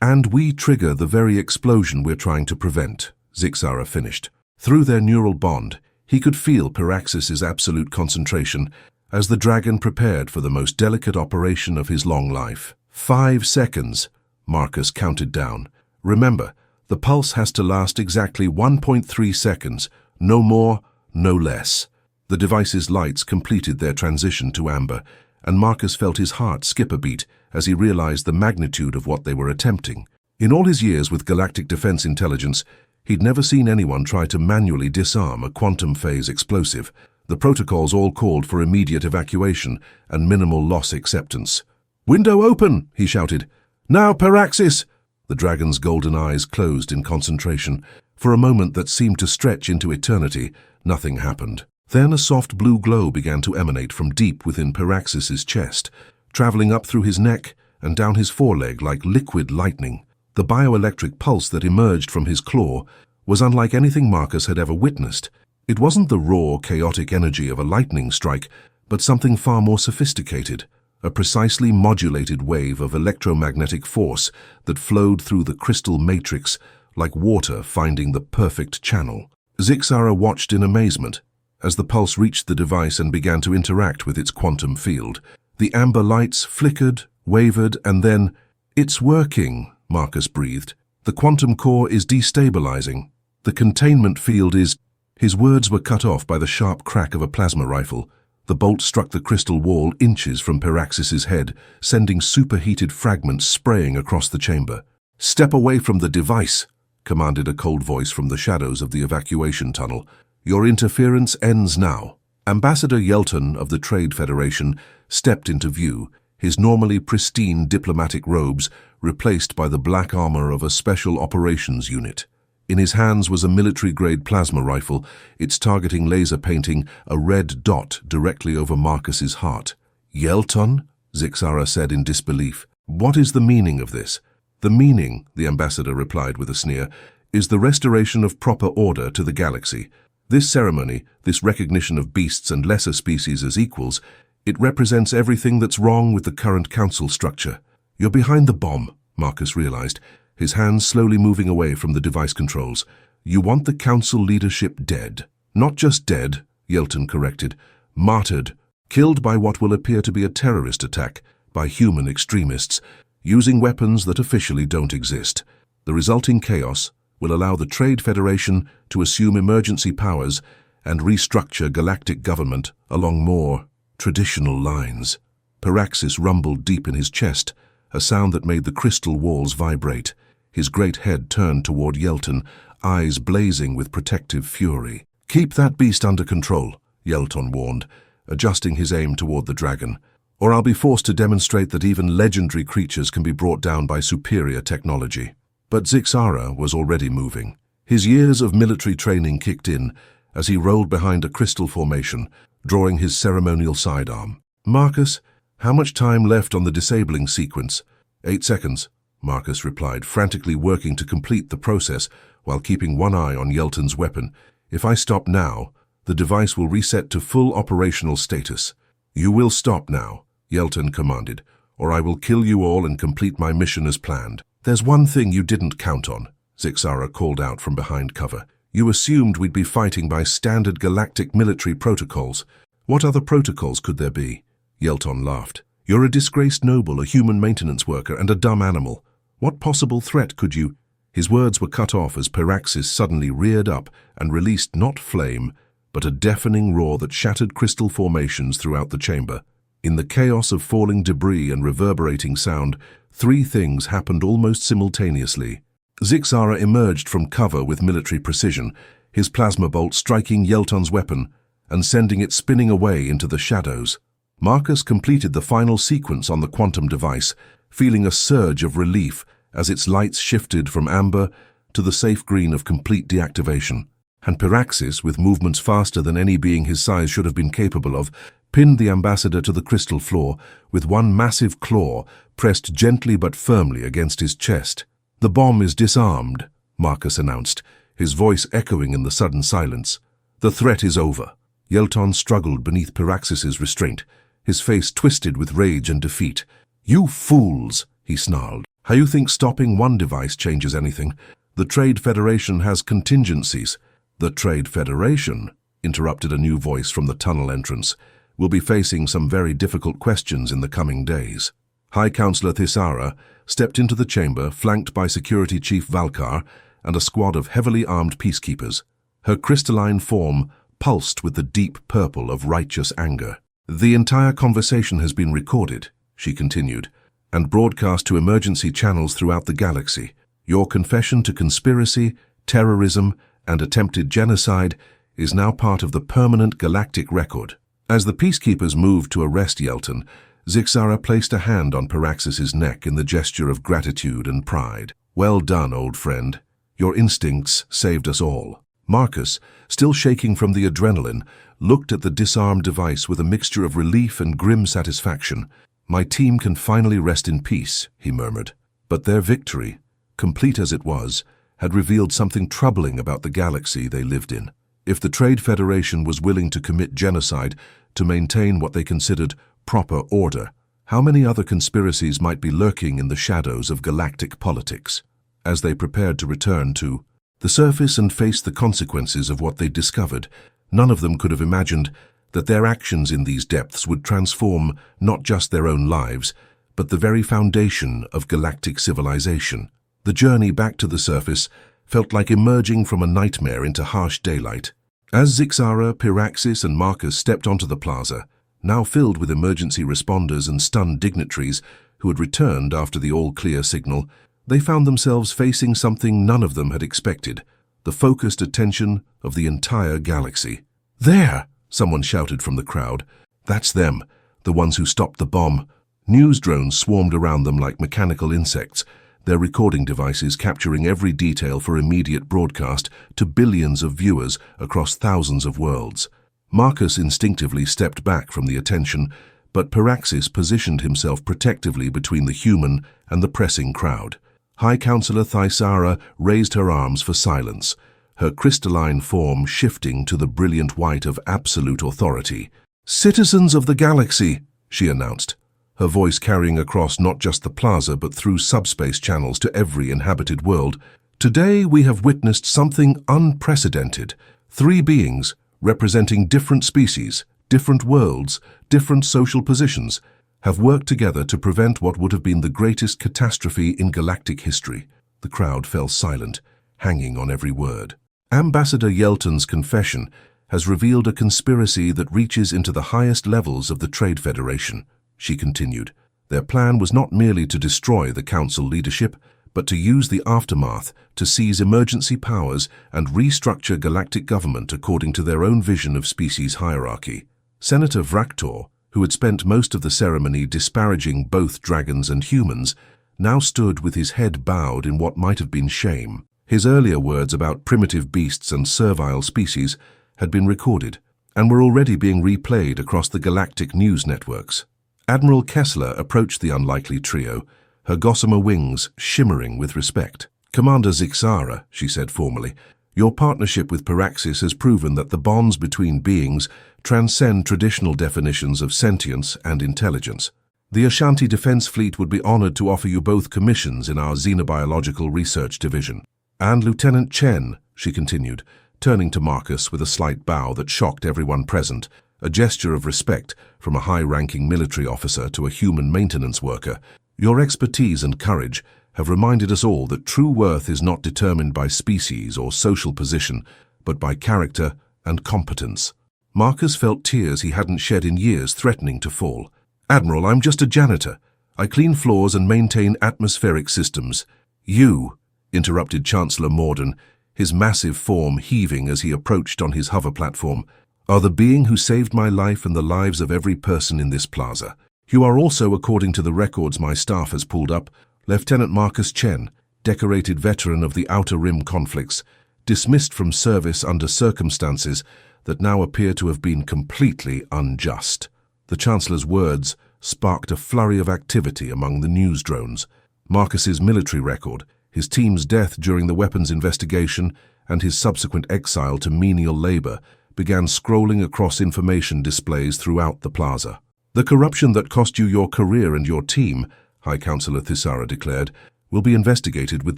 and we trigger the very explosion we're trying to prevent," Zyx'ara finished. Through their neural bond, he could feel Pyraxis's absolute concentration as the dragon prepared for the most delicate operation of his long life. 5 seconds, Marcus counted down. "Remember, the pulse has to last exactly 1.3 seconds, no more, no less." The device's lights completed their transition to amber, and Marcus felt his heart skip a beat as he realized the magnitude of what they were attempting. In all his years with Galactic Defense Intelligence, he'd never seen anyone try to manually disarm a quantum phase explosive. The protocols all called for immediate evacuation and minimal loss acceptance. "Window open!" he shouted. "Now, Pyraxis!" The dragon's golden eyes closed in concentration. For a moment that seemed to stretch into eternity, nothing happened. Then a soft blue glow began to emanate from deep within Pyraxis's chest, traveling up through his neck and down his foreleg like liquid lightning. The bioelectric pulse that emerged from his claw was unlike anything Marcus had ever witnessed. It wasn't the raw, chaotic energy of a lightning strike, but something far more sophisticated, a precisely modulated wave of electromagnetic force that flowed through the crystal matrix like water finding the perfect channel. Zyx'ara watched in amazement as the pulse reached the device and began to interact with its quantum field. The amber lights flickered, wavered, and then, "It's working," Marcus breathed. "The quantum core is destabilizing. The containment field is—" His words were cut off by the sharp crack of a plasma rifle. The bolt struck the crystal wall inches from Pyraxis's head, sending superheated fragments spraying across the chamber. "Step away from the device," commanded a cold voice from the shadows of the evacuation tunnel. "Your interference ends now." Ambassador Yelton of the Trade Federation stepped into view, his normally pristine diplomatic robes replaced by the black armor of a special operations unit. In his hands was a military-grade plasma rifle, its targeting laser painting a red dot directly over Marcus's heart. "Yelton?" Zyx'ara said in disbelief. "What is the meaning of this?" "The meaning," the ambassador replied with a sneer, "is the restoration of proper order to the galaxy. This ceremony, this recognition of beasts and lesser species as equals, it represents everything that's wrong with the current council structure." "You're behind the bomb," Marcus realized, his hands slowly moving away from the device controls. "You want the council leadership dead." "Not just dead," Yelton corrected, "martyred, killed by what will appear to be a terrorist attack, by human extremists, using weapons that officially don't exist. The resulting chaos will allow the Trade Federation to assume emergency powers and restructure galactic government along more traditional lines." Pyraxis rumbled deep in his chest, a sound that made the crystal walls vibrate. His great head turned toward Yelton, eyes blazing with protective fury. "Keep that beast under control," Yelton warned, adjusting his aim toward the dragon, "or I'll be forced to demonstrate that even legendary creatures can be brought down by superior technology." But Zyx'ara was already moving. His years of military training kicked in as he rolled behind a crystal formation, drawing his ceremonial sidearm. "Marcus, how much time left on the disabling sequence?" 8 seconds, Marcus replied, frantically working to complete the process while keeping one eye on Yelton's weapon. "If I stop now, the device will reset to full operational status." "You will stop now," Yelton commanded, "or I will kill you all and complete my mission as planned." "There's one thing you didn't count on," Zyx'ara called out from behind cover. "You assumed we'd be fighting by standard galactic military protocols. What other protocols could there be?" Yelton laughed. "You're a disgraced noble, a human maintenance worker, and a dumb animal. What possible threat could you—" His words were cut off as Pyraxis suddenly reared up and released not flame, but a deafening roar that shattered crystal formations throughout the chamber. In the chaos of falling debris and reverberating sound, 3 things happened almost simultaneously. Zyx'ara emerged from cover with military precision, his plasma bolt striking Yelton's weapon and sending it spinning away into the shadows. Marcus completed the final sequence on the quantum device, feeling a surge of relief as its lights shifted from amber to the safe green of complete deactivation. And Pyraxis, with movements faster than any being his size should have been capable of, pinned the ambassador to the crystal floor with one massive claw pressed gently but firmly against his chest. "The bomb is disarmed," Marcus announced, his voice echoing in the sudden silence. "The threat is over." Yelton struggled beneath Pyraxis's restraint, his face twisted with rage and defeat. "You fools," he snarled. "How you think stopping one device changes anything? The Trade Federation has contingencies." "The Trade Federation," interrupted a new voice from the tunnel entrance, "will be facing some very difficult questions in the coming days." High Counselor Zyx'ara stepped into the chamber, flanked by Security Chief Valkar and a squad of heavily armed peacekeepers. Her crystalline form pulsed with the deep purple of righteous anger. "The entire conversation has been recorded," she continued, "and broadcast to emergency channels throughout the galaxy. Your confession to conspiracy, terrorism, and attempted genocide is now part of the permanent galactic record." As the peacekeepers moved to arrest Yelton, Zyx'ara placed a hand on Pyraxis's neck in the gesture of gratitude and pride. "Well done, old friend. Your instincts saved us all." Marcus, still shaking from the adrenaline, looked at the disarmed device with a mixture of relief and grim satisfaction. "My team can finally rest in peace," he murmured. But their victory, complete as it was, had revealed something troubling about the galaxy they lived in. If the Trade Federation was willing to commit genocide to maintain what they considered proper order, how many other conspiracies might be lurking in the shadows of galactic politics? As they prepared to return to the surface and face the consequences of what they discovered, none of them could have imagined that their actions in these depths would transform not just their own lives, but the very foundation of galactic civilization. The journey back to the surface felt like emerging from a nightmare into harsh daylight. As Zyx'ara, Pyraxis, and Marcus stepped onto the plaza, now filled with emergency responders and stunned dignitaries who had returned after the all-clear signal, they found themselves facing something none of them had expected: the focused attention of the entire galaxy. "There!" someone shouted from the crowd. "That's them, the ones who stopped the bomb." News drones swarmed around them like mechanical insects, their recording devices capturing every detail for immediate broadcast to billions of viewers across thousands of worlds. Marcus instinctively stepped back from the attention, but Pyraxis positioned himself protectively between the human and the pressing crowd. High Counselor Zyx'ara raised her arms for silence, her crystalline form shifting to the brilliant white of absolute authority. "Citizens of the galaxy," she announced, her voice carrying across not just the plaza but through subspace channels to every inhabited world. "Today we have witnessed something unprecedented. 3 beings, representing different species, different worlds, different social positions, have worked together to prevent what would have been the greatest catastrophe in galactic history." The crowd fell silent, hanging on every word. "Ambassador Yelton's confession has revealed a conspiracy that reaches into the highest levels of the Trade Federation," she continued. "Their plan was not merely to destroy the Council leadership, but to use the aftermath to seize emergency powers and restructure galactic government according to their own vision of species hierarchy." Senator Vractor, who had spent most of the ceremony disparaging both dragons and humans, now stood with his head bowed in what might have been shame. His earlier words about primitive beasts and servile species had been recorded and were already being replayed across the galactic news networks. Admiral Kessler approached the unlikely trio, her gossamer wings shimmering with respect. "Commander Zyx'ara," she said formally, "your partnership with Pyraxis has proven that the bonds between beings transcend traditional definitions of sentience and intelligence. The Ashanti Defense Fleet would be honored to offer you both commissions in our Xenobiological Research Division." "And Lieutenant Chen," she continued, turning to Marcus with a slight bow that shocked everyone present, a gesture of respect from a high-ranking military officer to a human maintenance worker, "your expertise and courage have reminded us all that true worth is not determined by species or social position, but by character and competence." Marcus felt tears he hadn't shed in years threatening to fall. "Admiral, I'm just a janitor. I clean floors and maintain atmospheric systems." "You," interrupted Chancellor Morden, his massive form heaving as he approached on his hover platform, "are the being who saved my life and the lives of every person in this plaza. You are also, according to the records my staff has pulled up, Lieutenant Marcus Chen, decorated veteran of the Outer Rim conflicts, dismissed from service under circumstances that now appear to have been completely unjust." The Chancellor's words sparked a flurry of activity among the news drones. Marcus's military record, his team's death during the weapons investigation, and his subsequent exile to menial labor began scrolling across information displays throughout the plaza. "The corruption that cost you your career and your team," High Counselor Zyx'ara declared, "will be investigated with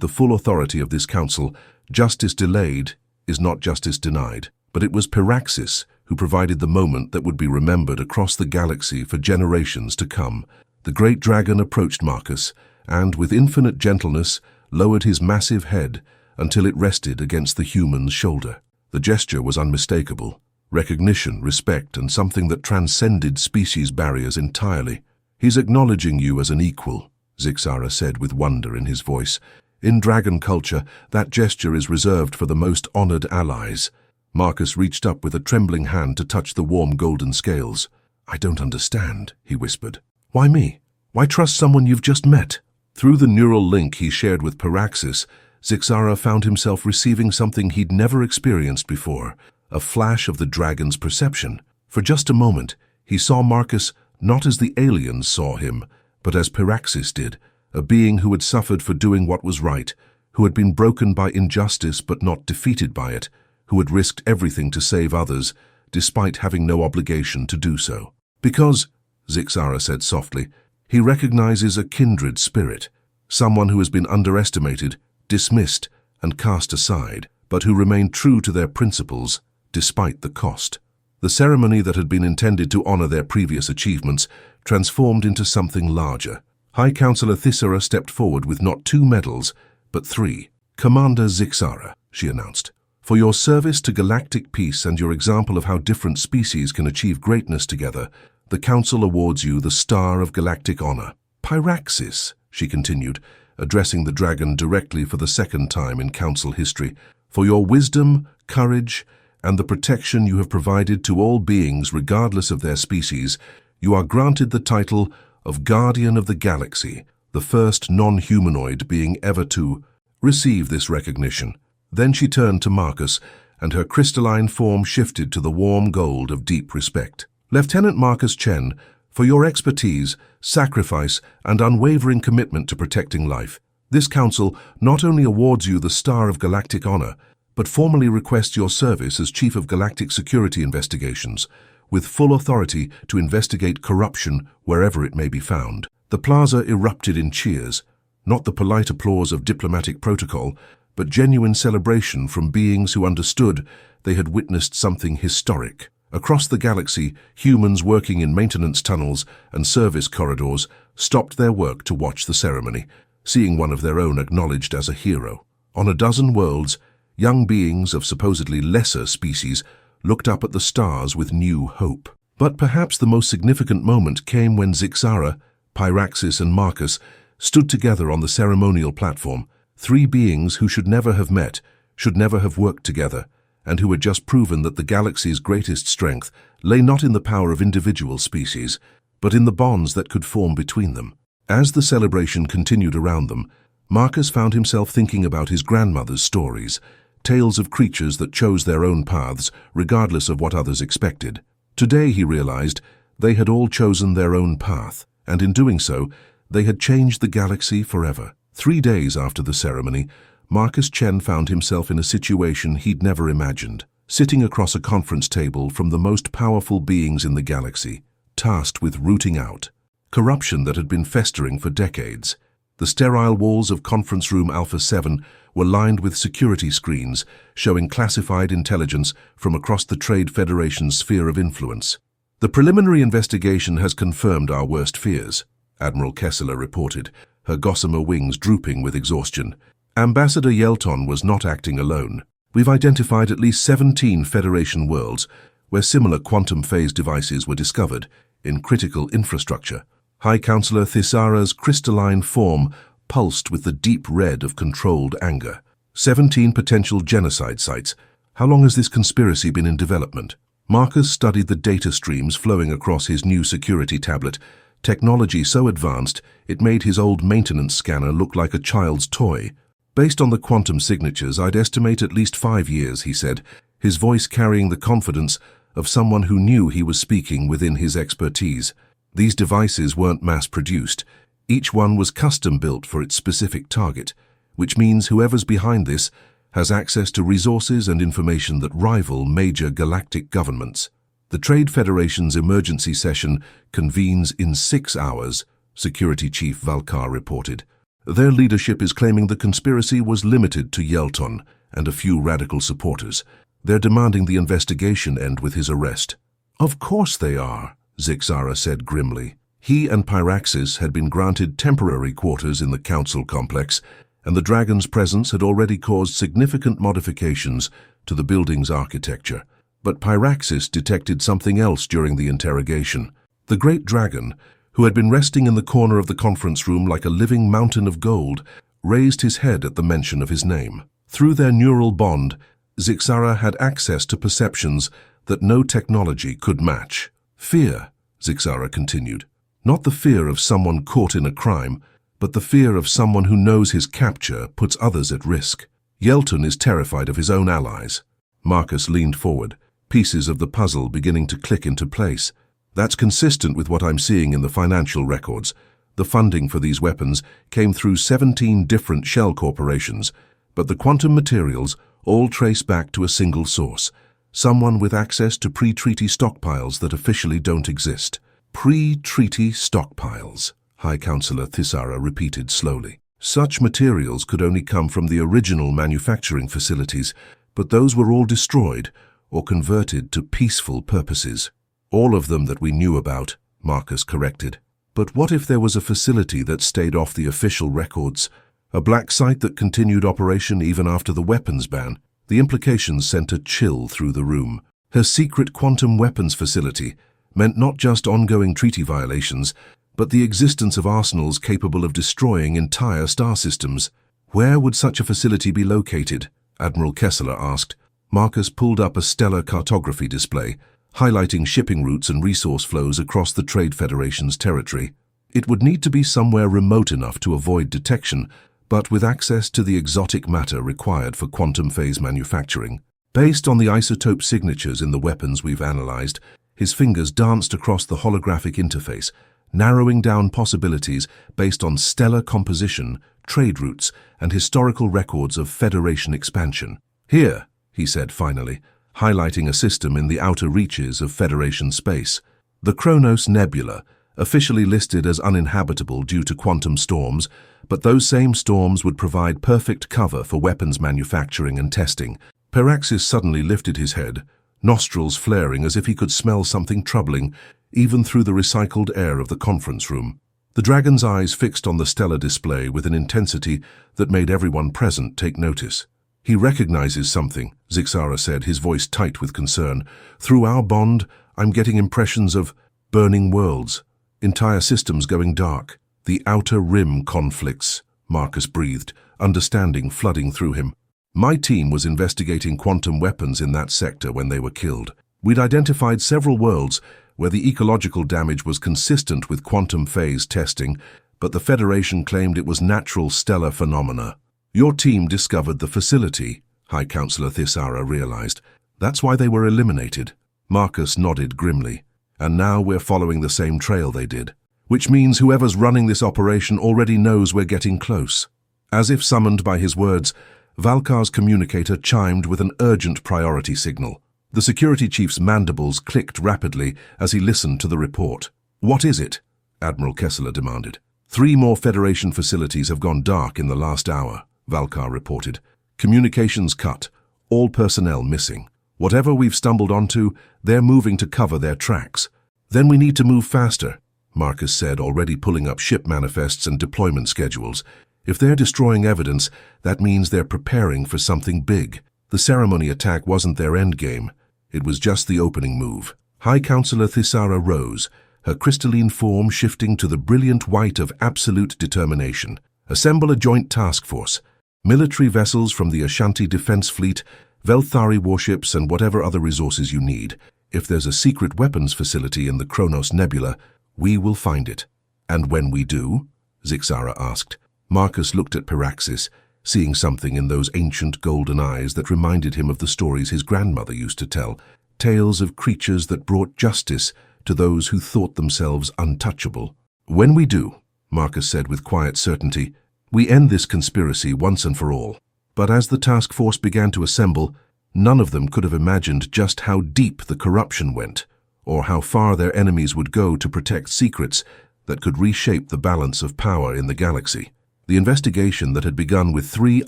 the full authority of this council. Justice delayed is not justice denied." But it was Pyraxis who provided the moment that would be remembered across the galaxy for generations to come. The great dragon approached Marcus and, with infinite gentleness, lowered his massive head until it rested against the human's shoulder. The gesture was unmistakable. Recognition, respect, and something that transcended species barriers entirely. "He's acknowledging you as an equal," Zyx'ara said with wonder in his voice. "In dragon culture, that gesture is reserved for the most honored allies." Marcus reached up with a trembling hand to touch the warm golden scales. "I don't understand," he whispered. "Why me? Why trust someone you've just met?" Through the neural link he shared with Pyraxis, Zyx'ara found himself receiving something he'd never experienced before, a flash of the dragon's perception. For just a moment, he saw Marcus not as the aliens saw him, but as Pyraxis did, a being who had suffered for doing what was right, who had been broken by injustice but not defeated by it, who had risked everything to save others, despite having no obligation to do so. "Because," Zyx'ara said softly, "he recognizes a kindred spirit, someone who has been underestimated, dismissed, and cast aside, but who remained true to their principles, despite the cost." The ceremony that had been intended to honor their previous achievements transformed into something larger. High Counselor Zyx'ara stepped forward with not 2 medals, but 3. "Commander Zyx'ara," she announced, "for your service to galactic peace and your example of how different species can achieve greatness together, the Council awards you the Star of Galactic Honor." "Pyraxis," she continued, addressing the dragon directly for the second time in Council history, "for your wisdom, courage, and the protection you have provided to all beings regardless of their species, you are granted the title of Guardian of the Galaxy, the first non-humanoid being ever to receive this recognition. Then she turned to Marcus, and her crystalline form shifted to the warm gold of deep respect. Lieutenant Marcus Chen, for your expertise, sacrifice, and unwavering commitment to protecting life, this council not only awards you the Star of Galactic Honor, but formally requests your service as Chief of Galactic Security Investigations, with full authority to investigate corruption wherever it may be found. The plaza erupted in cheers, not the polite applause of diplomatic protocol, but genuine celebration from beings who understood they had witnessed something historic. Across the galaxy, humans working in maintenance tunnels and service corridors stopped their work to watch the ceremony, seeing one of their own acknowledged as a hero. On a dozen worlds, young beings of supposedly lesser species looked up at the stars with new hope. But perhaps the most significant moment came when Zyx'ara, Pyraxis, and Marcus stood together on the ceremonial platform, three beings who should never have met, should never have worked together, and who had just proven that the galaxy's greatest strength lay not in the power of individual species, but in the bonds that could form between them. As the celebration continued around them, Marcus found himself thinking about his grandmother's stories, tales of creatures that chose their own paths, regardless of what others expected. Today, he realized, they had all chosen their own path, and in doing so, they had changed the galaxy forever. 3 days after the ceremony, Marcus Chen found himself in a situation he'd never imagined, sitting across a conference table from the most powerful beings in the galaxy, tasked with rooting out corruption that had been festering for decades. The sterile walls of Conference Room Alpha 7 were lined with security screens showing classified intelligence from across the Trade Federation's sphere of influence. The preliminary investigation has confirmed our worst fears, Admiral Kessler reported, her gossamer wings drooping with exhaustion. Ambassador Yelton was not acting alone. We've identified at least 17 Federation worlds where similar quantum phase devices were discovered in critical infrastructure. High Counselor Zyx'ara's crystalline form pulsed with the deep red of controlled anger. 17 potential genocide sites. How long has this conspiracy been in development? Marcus studied the data streams flowing across his new security tablet, technology so advanced it made his old maintenance scanner look like a child's toy. Based on the quantum signatures, I'd estimate at least 5 years, he said, his voice carrying the confidence of someone who knew he was speaking within his expertise. These devices weren't mass-produced. Each one was custom-built for its specific target, which means whoever's behind this has access to resources and information that rival major galactic governments. The Trade Federation's emergency session convenes in 6 hours, Security Chief Valkar reported. Their leadership is claiming the conspiracy was limited to Yelton and a few radical supporters. They're demanding the investigation end with his arrest. Of course they are, Zyx'ara said grimly. He and Pyraxis had been granted temporary quarters in the council complex, and the dragon's presence had already caused significant modifications to the building's architecture. But Pyraxis detected something else during the interrogation. The great dragon, who had been resting in the corner of the conference room like a living mountain of gold, raised his head at the mention of his name. Through their neural bond, Zyx'ara had access to perceptions that no technology could match. Fear, Zyx'ara continued. Not the fear of someone caught in a crime, but the fear of someone who knows his capture puts others at risk. Yelton is terrified of his own allies. Marcus leaned forward, pieces of the puzzle beginning to click into place. That's consistent with what I'm seeing in the financial records. The funding for these weapons came through 17 different shell corporations, but the quantum materials all trace back to a single source, someone with access to pre-treaty stockpiles that officially don't exist. Pre-treaty stockpiles, High Counselor Zyx'ara repeated slowly. Such materials could only come from the original manufacturing facilities, but those were all destroyed or converted to peaceful purposes. All of them that we knew about, Marcus corrected. But what if there was a facility that stayed off the official records? A black site that continued operation even after the weapons ban? The implications sent a chill through the room. Her secret quantum weapons facility meant not just ongoing treaty violations, but the existence of arsenals capable of destroying entire star systems. Where would such a facility be located? Admiral Kessler asked. Marcus pulled up a stellar cartography display, highlighting shipping routes and resource flows across the Trade Federation's territory. It would need to be somewhere remote enough to avoid detection, but with access to the exotic matter required for quantum phase manufacturing. Based on the isotope signatures in the weapons we've analyzed, his fingers danced across the holographic interface, narrowing down possibilities based on stellar composition, trade routes, and historical records of Federation expansion. "Here," he said finally, highlighting a system in the outer reaches of Federation space. The Kronos Nebula, officially listed as uninhabitable due to quantum storms, but those same storms would provide perfect cover for weapons manufacturing and testing. Pyraxis suddenly lifted his head, nostrils flaring as if he could smell something troubling, even through the recycled air of the conference room. The dragon's eyes fixed on the stellar display with an intensity that made everyone present take notice. "He recognizes something," Zyx'ara said, his voice tight with concern. "Through our bond, I'm getting impressions of burning worlds, entire systems going dark. The outer rim conflicts," Marcus breathed, understanding flooding through him. "My team was investigating quantum weapons in that sector when they were killed. We'd identified several worlds where the ecological damage was consistent with quantum phase testing, but the Federation claimed it was natural stellar phenomena. Your team discovered the facility," High Counselor Zyx'ara realized. "That's why they were eliminated." Marcus nodded grimly. "And now we're following the same trail they did. Which means whoever's running this operation already knows we're getting close." As if summoned by his words, Valkar's communicator chimed with an urgent priority signal. The security chief's mandibles clicked rapidly as he listened to the report. "What is it?" Admiral Kessler demanded. "3 more Federation facilities have gone dark in the last hour," Valkar reported. "Communications cut, all personnel missing. Whatever we've stumbled onto, they're moving to cover their tracks." "Then we need to move faster," Marcus said, already pulling up ship manifests and deployment schedules. "If they're destroying evidence, that means they're preparing for something big. The ceremony attack wasn't their endgame. It was just the opening move." High Counselor Zyx'ara rose, her crystalline form shifting to the brilliant white of absolute determination. "Assemble a joint task force. Military vessels from the Ashanti Defense Fleet, Velthari warships, and whatever other resources you need. If there's a secret weapons facility in the Kronos Nebula, we will find it." "And when we do?" Zyx'ara asked. Marcus looked at Pyraxis, seeing something in those ancient golden eyes that reminded him of the stories his grandmother used to tell, tales of creatures that brought justice to those who thought themselves untouchable. "When we do," Marcus said with quiet certainty, "we end this conspiracy once and for all." But as the task force began to assemble, none of them could have imagined just how deep the corruption went, or how far their enemies would go to protect secrets that could reshape the balance of power in the galaxy. The investigation that had begun with 3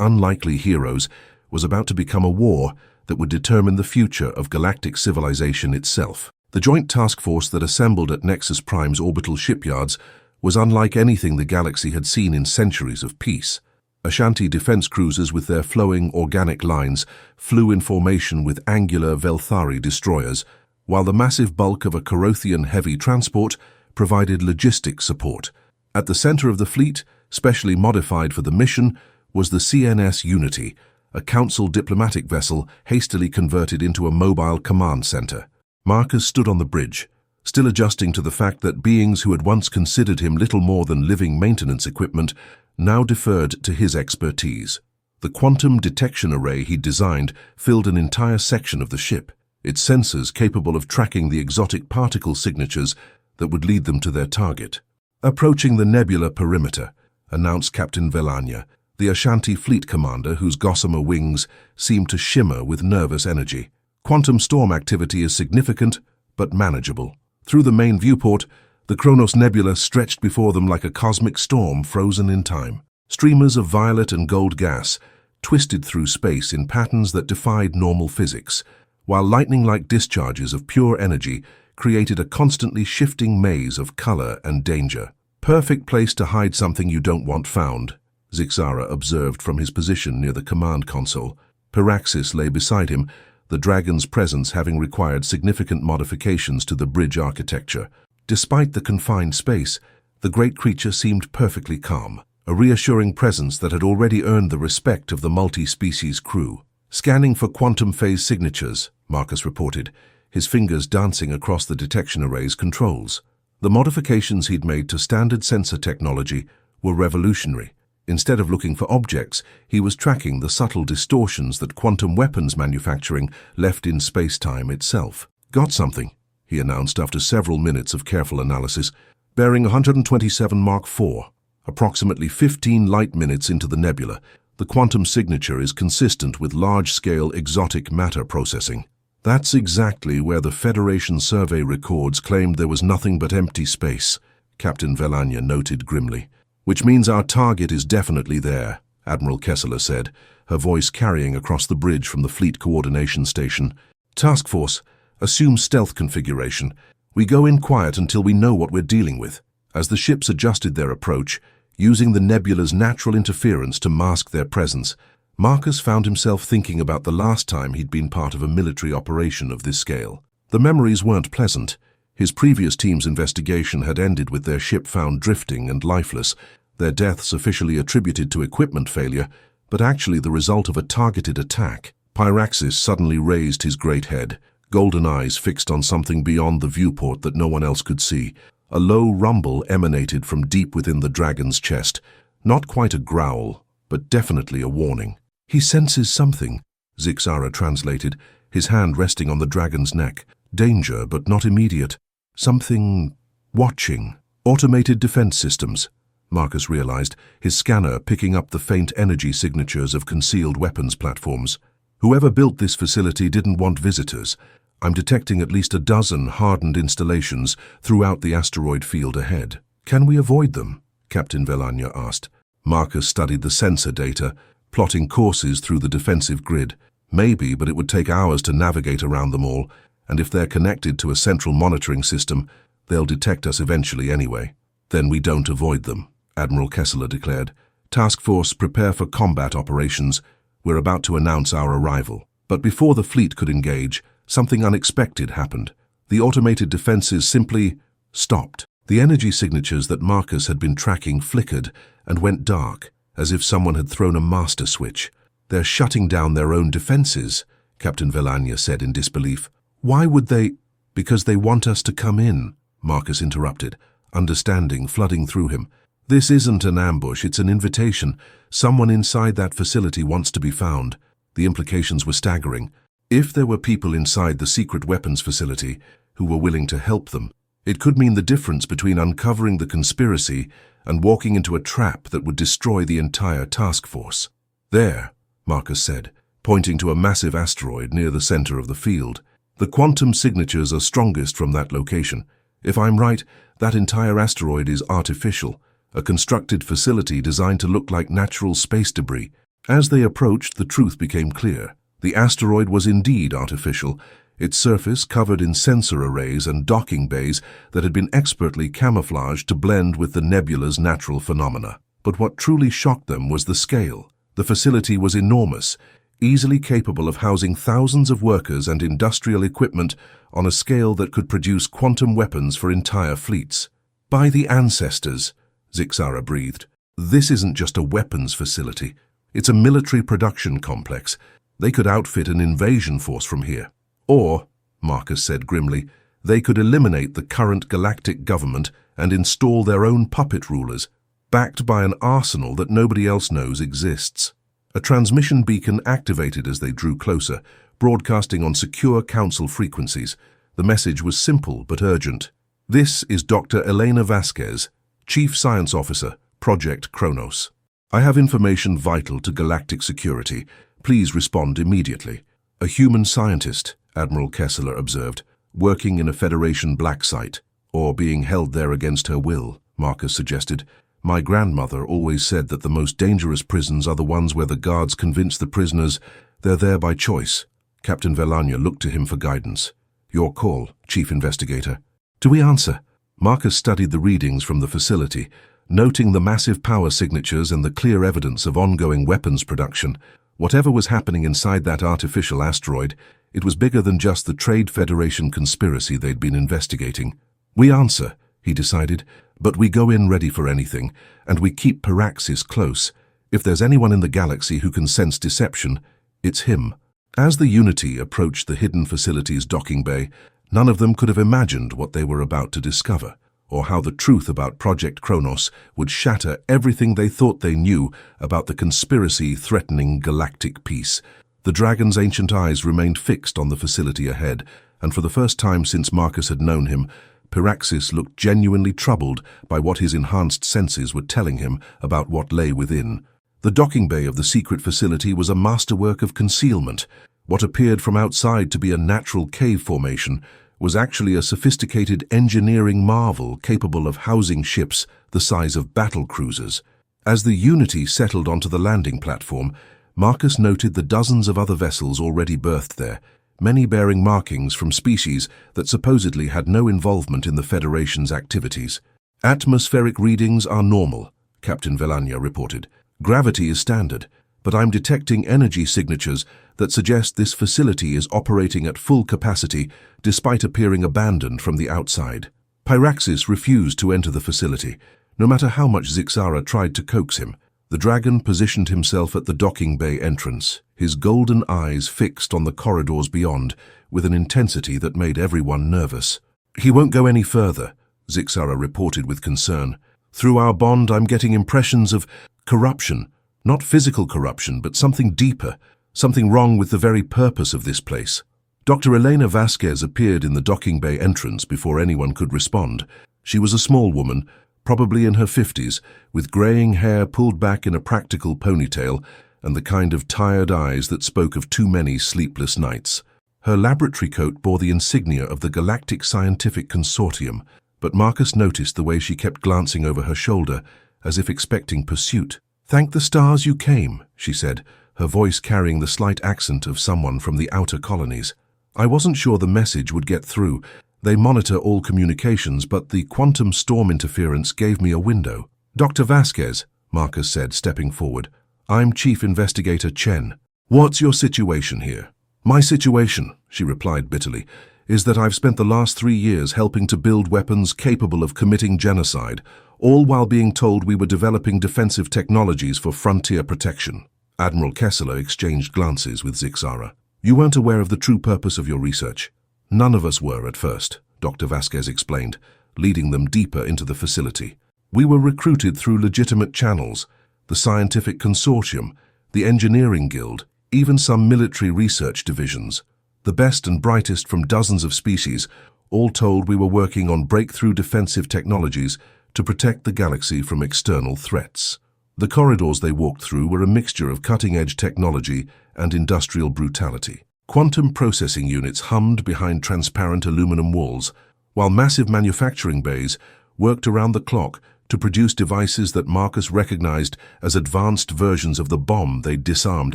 unlikely heroes was about to become a war that would determine the future of galactic civilization itself. The joint task force that assembled at Nexus Prime's orbital shipyards was unlike anything the galaxy had seen in centuries of peace. Ashanti defense cruisers with their flowing organic lines flew in formation with angular Velthari destroyers, while the massive bulk of a Corothian heavy transport provided logistic support. At the center of the fleet, specially modified for the mission, was the CNS Unity, a Council diplomatic vessel hastily converted into a mobile command center. Marcus stood on the bridge, still adjusting to the fact that beings who had once considered him little more than living maintenance equipment now deferred to his expertise. The quantum detection array he'd designed filled an entire section of the ship, its sensors capable of tracking the exotic particle signatures that would lead them to their target. "Approaching the nebula perimeter," announced Captain Velania, the Ashanti fleet commander whose gossamer wings seemed to shimmer with nervous energy. "Quantum storm activity is significant, but manageable." Through the main viewport, the Kronos Nebula stretched before them like a cosmic storm frozen in time. Streamers of violet and gold gas twisted through space in patterns that defied normal physics, while lightning-like discharges of pure energy created a constantly shifting maze of color and danger. "Perfect place to hide something you don't want found," Zyx'ara observed from his position near the command console. Pyraxis lay beside him, the dragon's presence having required significant modifications to the bridge architecture. Despite the confined space, the great creature seemed perfectly calm, a reassuring presence that had already earned the respect of the multi-species crew. "Scanning for quantum phase signatures," Marcus reported, his fingers dancing across the detection array's controls. The modifications he'd made to standard sensor technology were revolutionary. Instead of looking for objects, he was tracking the subtle distortions that quantum weapons manufacturing left in space-time itself. "Got something," he announced after several minutes of careful analysis. "Bearing 127 Mark IV, approximately 15 light minutes into the nebula, the quantum signature is consistent with large-scale exotic matter processing." "That's exactly where the Federation survey records claimed there was nothing but empty space," Captain Velania noted grimly. "Which means our target is definitely there," Admiral Kessler said, her voice carrying across the bridge from the Fleet Coordination Station. "Task Force, assume stealth configuration. We go in quiet until we know what we're dealing with." As the ships adjusted their approach, using the nebula's natural interference to mask their presence, Marcus found himself thinking about the last time he'd been part of a military operation of this scale. The memories weren't pleasant. His previous team's investigation had ended with their ship found drifting and lifeless, their deaths officially attributed to equipment failure, but actually the result of a targeted attack. Pyraxis suddenly raised his great head, golden eyes fixed on something beyond the viewport that no one else could see. A low rumble emanated from deep within the dragon's chest, not quite a growl, but definitely a warning. "He senses something," Zyx'ara translated, his hand resting on the dragon's neck. "Danger, but not immediate. Something watching." "Automated defense systems," Marcus realized, his scanner picking up the faint energy signatures of concealed weapons platforms. "Whoever built this facility didn't want visitors. I'm detecting at least a dozen hardened installations throughout the asteroid field ahead." "Can we avoid them?" Captain Velania asked. Marcus studied the sensor data, plotting courses through the defensive grid. "Maybe, but it would take hours to navigate around them all, and if they're connected to a central monitoring system, they'll detect us eventually anyway." "Then we don't avoid them," Admiral Kessler declared. "Task Force, prepare for combat operations. We're about to announce our arrival." But before the fleet could engage, something unexpected happened. The automated defenses simply stopped. The energy signatures that Marcus had been tracking flickered and went dark, as if someone had thrown a master switch. "They're shutting down their own defenses," Captain Velania said in disbelief. "Why would they?" "Because they want us to come in," Marcus interrupted, understanding flooding through him. "This isn't an ambush, it's an invitation. Someone inside that facility wants to be found." The implications were staggering. If there were people inside the secret weapons facility who were willing to help them, it could mean the difference between uncovering the conspiracy and walking into a trap that would destroy the entire task force. "There," Marcus said, pointing to a massive asteroid near the center of the field. "The quantum signatures are strongest from that location. If I'm right, that entire asteroid is artificial, a constructed facility designed to look like natural space debris." As they approached, the truth became clear. The asteroid was indeed artificial, its surface covered in sensor arrays and docking bays that had been expertly camouflaged to blend with the nebula's natural phenomena. But what truly shocked them was the scale. The facility was enormous, easily capable of housing thousands of workers and industrial equipment on a scale that could produce quantum weapons for entire fleets. "By the ancestors," Zyx'ara breathed. "This isn't just a weapons facility. It's a military production complex. They could outfit an invasion force from here. Or," Marcus said grimly, "they could eliminate the current galactic government and install their own puppet rulers, backed by an arsenal that nobody else knows exists." A transmission beacon activated as they drew closer, broadcasting on secure council frequencies. The message was simple but urgent. "This is Dr. Elena Vasquez, Chief Science Officer, Project Kronos. I have information vital to galactic security. Please respond immediately." "A human scientist," Admiral Kessler observed, "working in a Federation black site, or being held there against her will," Marcus suggested. "My grandmother always said that the most dangerous prisons are the ones where the guards convince the prisoners they're there by choice." Captain Velania looked to him for guidance. "Your call, Chief Investigator." "Do we answer?" Marcus studied the readings from the facility, noting the massive power signatures and the clear evidence of ongoing weapons production. Whatever was happening inside that artificial asteroid, it was bigger than just the Trade Federation conspiracy they'd been investigating. "We answer," he decided, "but we go in ready for anything, and we keep Pyraxis close. If there's anyone in the galaxy who can sense deception, it's him." As the Unity approached the hidden facility's docking bay, none of them could have imagined what they were about to discover. or how the truth about Project Kronos would shatter everything they thought they knew about the conspiracy threatening galactic peace. The dragon's ancient eyes remained fixed on the facility ahead, and for the first time since Marcus had known him, Pyraxis looked genuinely troubled by what his enhanced senses were telling him about what lay within. The docking bay of the secret facility was a masterwork of concealment. What appeared from outside to be a natural cave formation was actually a sophisticated engineering marvel capable of housing ships the size of battle cruisers. As the Unity settled onto the landing platform, Marcus noted the dozens of other vessels already berthed there, many bearing markings from species that supposedly had no involvement in the Federation's activities. "Atmospheric readings are normal," Captain Velania reported. "Gravity is standard, but I'm detecting energy signatures that suggest this facility is operating at full capacity despite appearing abandoned from the outside." Pyraxis refused to enter the facility, no matter how much Zyx'ara tried to coax him. The dragon positioned himself at the docking bay entrance, his golden eyes fixed on the corridors beyond, with an intensity that made everyone nervous. "He won't go any further," Zyx'ara reported with concern. "Through our bond, I'm getting impressions of corruption. Not physical corruption, but something deeper, something wrong with the very purpose of this place." Dr. Elena Vasquez appeared in the docking bay entrance before anyone could respond. She was a small woman, probably in her 50s, with graying hair pulled back in a practical ponytail and the kind of tired eyes that spoke of too many sleepless nights. Her laboratory coat bore the insignia of the Galactic Scientific Consortium, but Marcus noticed the way she kept glancing over her shoulder, as if expecting pursuit. "Thank the stars you came," she said, her voice carrying the slight accent of someone from the outer colonies. "I wasn't sure the message would get through. They monitor all communications, but the quantum storm interference gave me a window." "Dr. Vasquez," Marcus said, stepping forward. "I'm Chief Investigator Chen. What's your situation here?" "My situation," she replied bitterly, "is that I've spent the last 3 years helping to build weapons capable of committing genocide, all while being told we were developing defensive technologies for frontier protection." Admiral Kessler exchanged glances with Zyx'ara. "You weren't aware of the true purpose of your research." "None of us were at first," Dr. Vasquez explained, leading them deeper into the facility. "We were recruited through legitimate channels, the Scientific Consortium, the Engineering Guild, even some military research divisions. The best and brightest from dozens of species, all told we were working on breakthrough defensive technologies to protect the galaxy from external threats." The corridors they walked through were a mixture of cutting-edge technology and industrial brutality. Quantum processing units hummed behind transparent aluminum walls, while massive manufacturing bays worked around the clock to produce devices that Marcus recognized as advanced versions of the bomb they'd disarmed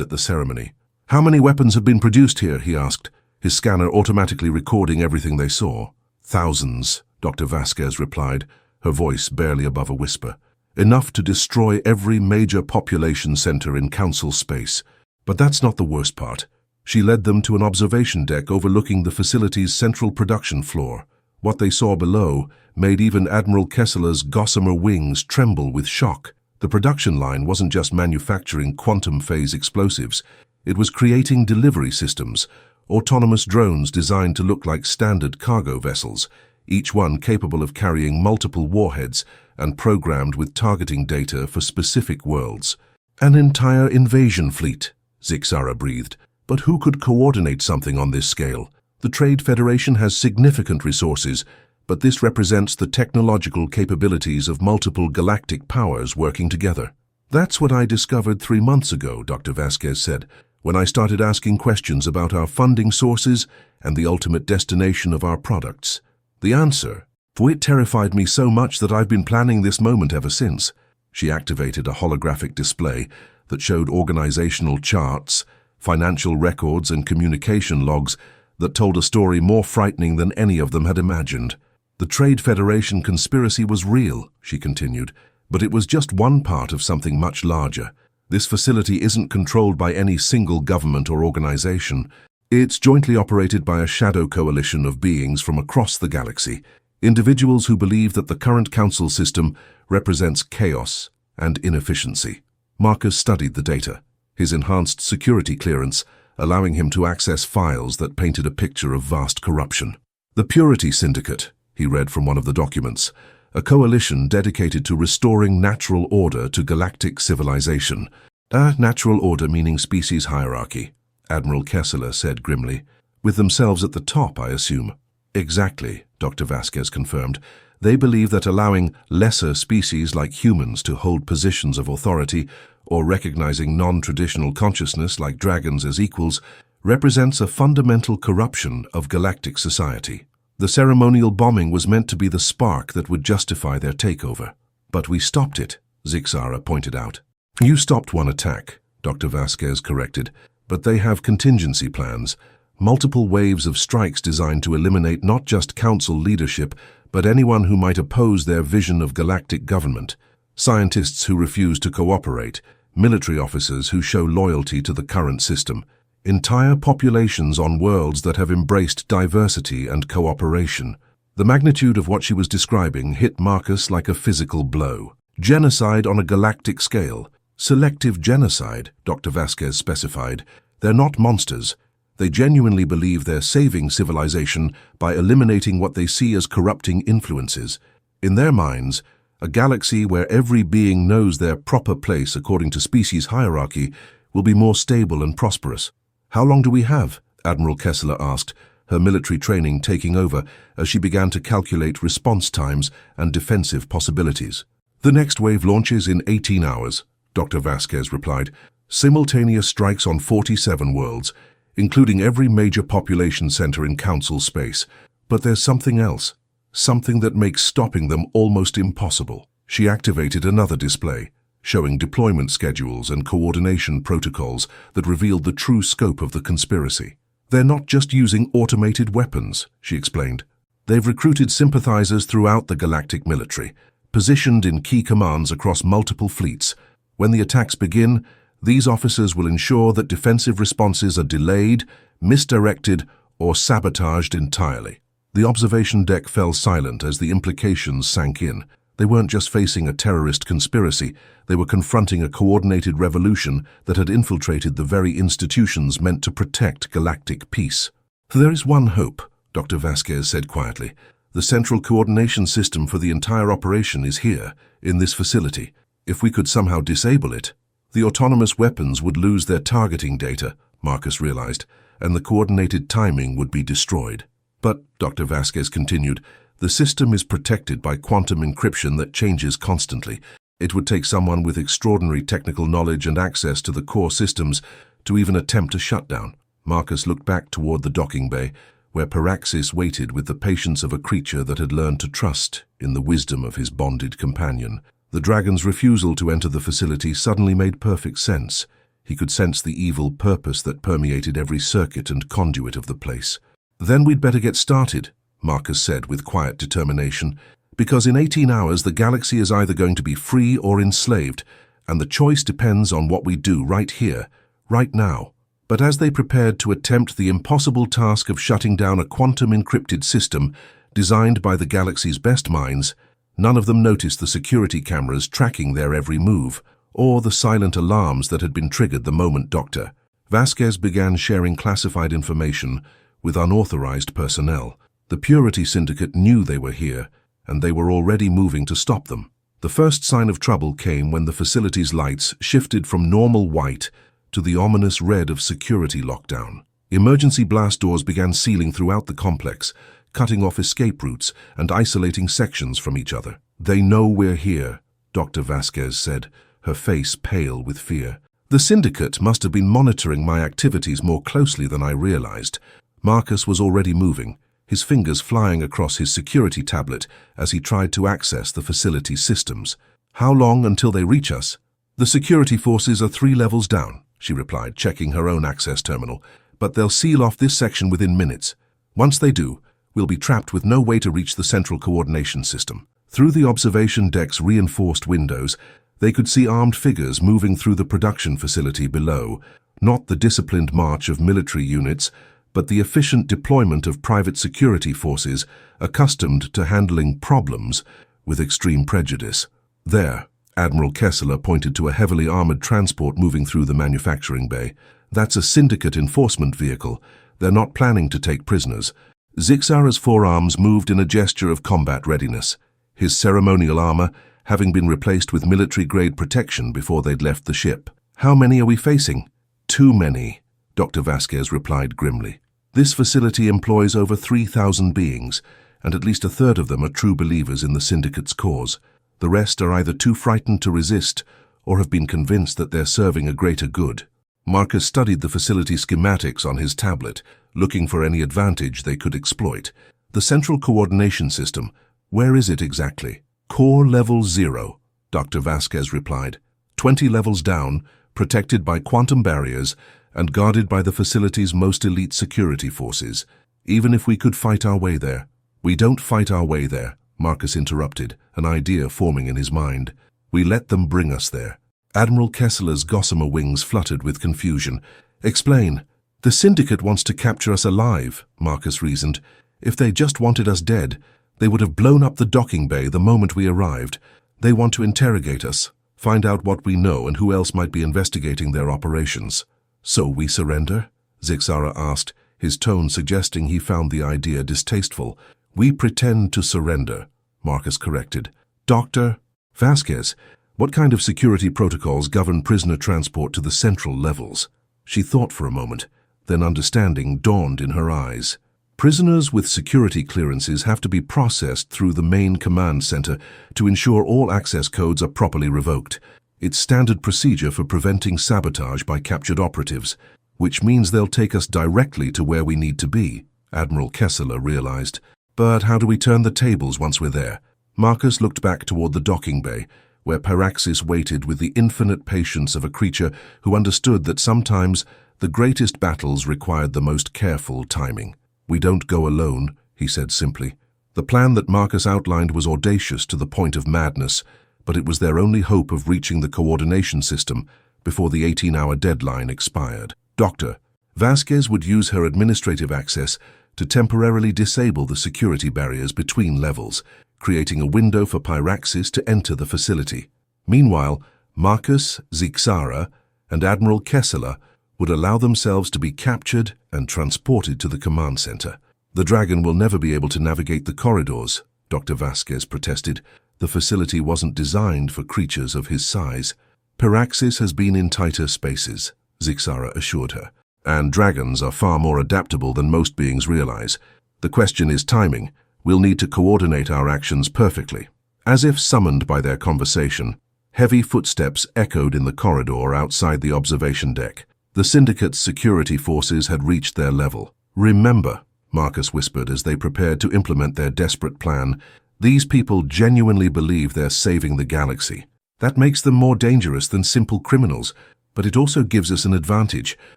at the ceremony. "How many weapons have been produced here?" he asked, his scanner automatically recording everything they saw. "Thousands," Dr. Vasquez replied, her voice barely above a whisper. "Enough to destroy every major population center in Council space. But that's not the worst part." She led them to an observation deck overlooking the facility's central production floor. What they saw below made even Admiral Kessler's gossamer wings tremble with shock. The production line wasn't just manufacturing quantum-phase explosives. It was creating delivery systems, autonomous drones designed to look like standard cargo vessels, each one capable of carrying multiple warheads and programmed with targeting data for specific worlds. "An entire invasion fleet," Zyx'ara breathed. "But who could coordinate something on this scale? The Trade Federation has significant resources, but this represents the technological capabilities of multiple galactic powers working together." "That's what I discovered 3 months ago," Dr. Vasquez said, "when I started asking questions about our funding sources and the ultimate destination of our products. The answer, for it terrified me so much that I've been planning this moment ever since." She activated a holographic display that showed organizational charts, financial records and communication logs that told a story more frightening than any of them had imagined. "The Trade Federation conspiracy was real," she continued, "but it was just one part of something much larger. This facility isn't controlled by any single government or organization. It's jointly operated by a shadow coalition of beings from across the galaxy, individuals who believe that the current council system represents chaos and inefficiency." Marcus studied the data, his enhanced security clearance allowing him to access files that painted a picture of vast corruption. "The Purity Syndicate," he read from one of the documents, a coalition dedicated to restoring natural order to galactic civilization. Natural order meaning species hierarchy, Admiral Kessler said grimly. With themselves at the top, I assume. Exactly, Dr. Vasquez confirmed. They believe that allowing lesser species like humans to hold positions of authority or recognizing non-traditional consciousness like dragons as equals represents a fundamental corruption of galactic society. The ceremonial bombing was meant to be the spark that would justify their takeover. But we stopped it, Zyx'ara pointed out. You stopped one attack, Dr. Vasquez corrected, but they have contingency plans, multiple waves of strikes designed to eliminate not just council leadership, but anyone who might oppose their vision of galactic government. Scientists who refuse to cooperate, military officers who show loyalty to the current system, entire populations on worlds that have embraced diversity and cooperation. The magnitude of what she was describing hit Marcus like a physical blow. Genocide on a galactic scale. Selective genocide, Dr. Vasquez specified. They're not monsters. They genuinely believe they're saving civilization by eliminating what they see as corrupting influences. In their minds, a galaxy where every being knows their proper place according to species hierarchy will be more stable and prosperous. How long do we have? Admiral Kessler asked, her military training taking over as she began to calculate response times and defensive possibilities. The next wave launches in 18 hours, Dr. Vasquez replied. Simultaneous strikes on 47 worlds, including every major population center in Council space. But there's something else, something that makes stopping them almost impossible. She activated another display, showing deployment schedules and coordination protocols that revealed the true scope of the conspiracy. They're not just using automated weapons, she explained. They've recruited sympathizers throughout the galactic military, positioned in key commands across multiple fleets. When the attacks begin, these officers will ensure that defensive responses are delayed, misdirected, or sabotaged entirely. The observation deck fell silent as the implications sank in. They weren't just facing a terrorist conspiracy, they were confronting a coordinated revolution that had infiltrated the very institutions meant to protect galactic peace. There is one hope, Dr. Vasquez said quietly. The central coordination system for the entire operation is here, in this facility. If we could somehow disable it, the autonomous weapons would lose their targeting data, Marcus realized, and the coordinated timing would be destroyed. But, Dr. Vasquez continued, the system is protected by quantum encryption that changes constantly. It would take someone with extraordinary technical knowledge and access to the core systems to even attempt a shutdown. Marcus looked back toward the docking bay, where Pyraxis waited with the patience of a creature that had learned to trust in the wisdom of his bonded companion. The dragon's refusal to enter the facility suddenly made perfect sense. He could sense the evil purpose that permeated every circuit and conduit of the place. Then we'd better get started, Marcus said with quiet determination, because in 18 hours the galaxy is either going to be free or enslaved, and the choice depends on what we do right here, right now. But as they prepared to attempt the impossible task of shutting down a quantum-encrypted system designed by the galaxy's best minds, none of them noticed the security cameras tracking their every move, or the silent alarms that had been triggered the moment Dr. Vasquez began sharing classified information with unauthorized personnel. The Purity Syndicate knew they were here, and they were already moving to stop them. The first sign of trouble came when the facility's lights shifted from normal white to the ominous red of security lockdown. Emergency blast doors began sealing throughout the complex, cutting off escape routes and isolating sections from each other. They know we're here, Dr. Vasquez said, her face pale with fear. The Syndicate must have been monitoring my activities more closely than I realized. Marcus was already moving, his fingers flying across his security tablet as he tried to access the facility's systems. How long until they reach us? The security forces are 3 levels down, she replied, checking her own access terminal. But they'll seal off this section within minutes. Once they do, we'll be trapped with no way to reach the central coordination system. Through the observation deck's reinforced windows, they could see armed figures moving through the production facility below, not the disciplined march of military units, but the efficient deployment of private security forces accustomed to handling problems with extreme prejudice. There, Admiral Kessler pointed to a heavily armored transport moving through the manufacturing bay. That's a Syndicate enforcement vehicle. They're not planning to take prisoners. Zyx'ara's forearms moved in a gesture of combat readiness. his ceremonial armor having been replaced with military-grade protection before they'd left the ship. "How many are we facing?" "Too many," Dr. Vasquez replied grimly. "This facility employs over 3,000 beings, and at least a third of them are true believers in the Syndicate's cause. The rest are either too frightened to resist or have been convinced that they're serving a greater good." Marcus studied the facility schematics on his tablet, looking for any advantage they could exploit. "The central coordination system, where is it exactly?" "Core Level 0, Dr. Vasquez replied. 20 levels down, protected by quantum barriers, and guarded by the facility's most elite security forces. Even if we could fight our way there." "We don't fight our way there," Marcus interrupted, an idea forming in his mind. "We let them bring us there." Admiral Kessler's gossamer wings fluttered with confusion. "Explain." "The Syndicate wants to capture us alive," Marcus reasoned. "If they just wanted us dead, they would have blown up the docking bay the moment we arrived. They want to interrogate us, find out what we know and who else might be investigating their operations." "So we surrender?" Zyx'ara asked, his tone suggesting he found the idea distasteful. "We pretend to surrender," Marcus corrected. "Dr. Vasquez, what kind of security protocols govern prisoner transport to the central levels?" She thought for a moment, then understanding dawned in her eyes. "Prisoners with security clearances have to be processed through the main command center to ensure all access codes are properly revoked. It's standard procedure for preventing sabotage by captured operatives, which means they'll take us directly to where we need to be," Admiral Kessler realized. "But how do we turn the tables once we're there?" Marcus looked back toward the docking bay, where Pyraxis waited with the infinite patience of a creature who understood that sometimes the greatest battles required the most careful timing. "We don't go alone," he said simply. The plan that Marcus outlined was audacious to the point of madness, but it was their only hope of reaching the coordination system before the 18-hour deadline expired. Dr. Vasquez would use her administrative access to temporarily disable the security barriers between levels, creating a window for Pyraxis to enter the facility. Meanwhile, Marcus, Zyx'ara, and Admiral Kessler would allow themselves to be captured and transported to the command center. "The Dragon will never be able to navigate the corridors," Dr. Vasquez protested. "The facility wasn't designed for creatures of his size." "Pyraxis has been in tighter spaces," Zyx'ara assured her. "And dragons are far more adaptable than most beings realize. The question is timing. We'll need to coordinate our actions perfectly." As if summoned by their conversation, heavy footsteps echoed in the corridor outside the observation deck. The Syndicate's security forces had reached their level. "Remember," Marcus whispered as they prepared to implement their desperate plan, "these people genuinely believe they're saving the galaxy. That makes them more dangerous than simple criminals, but it also gives us an advantage.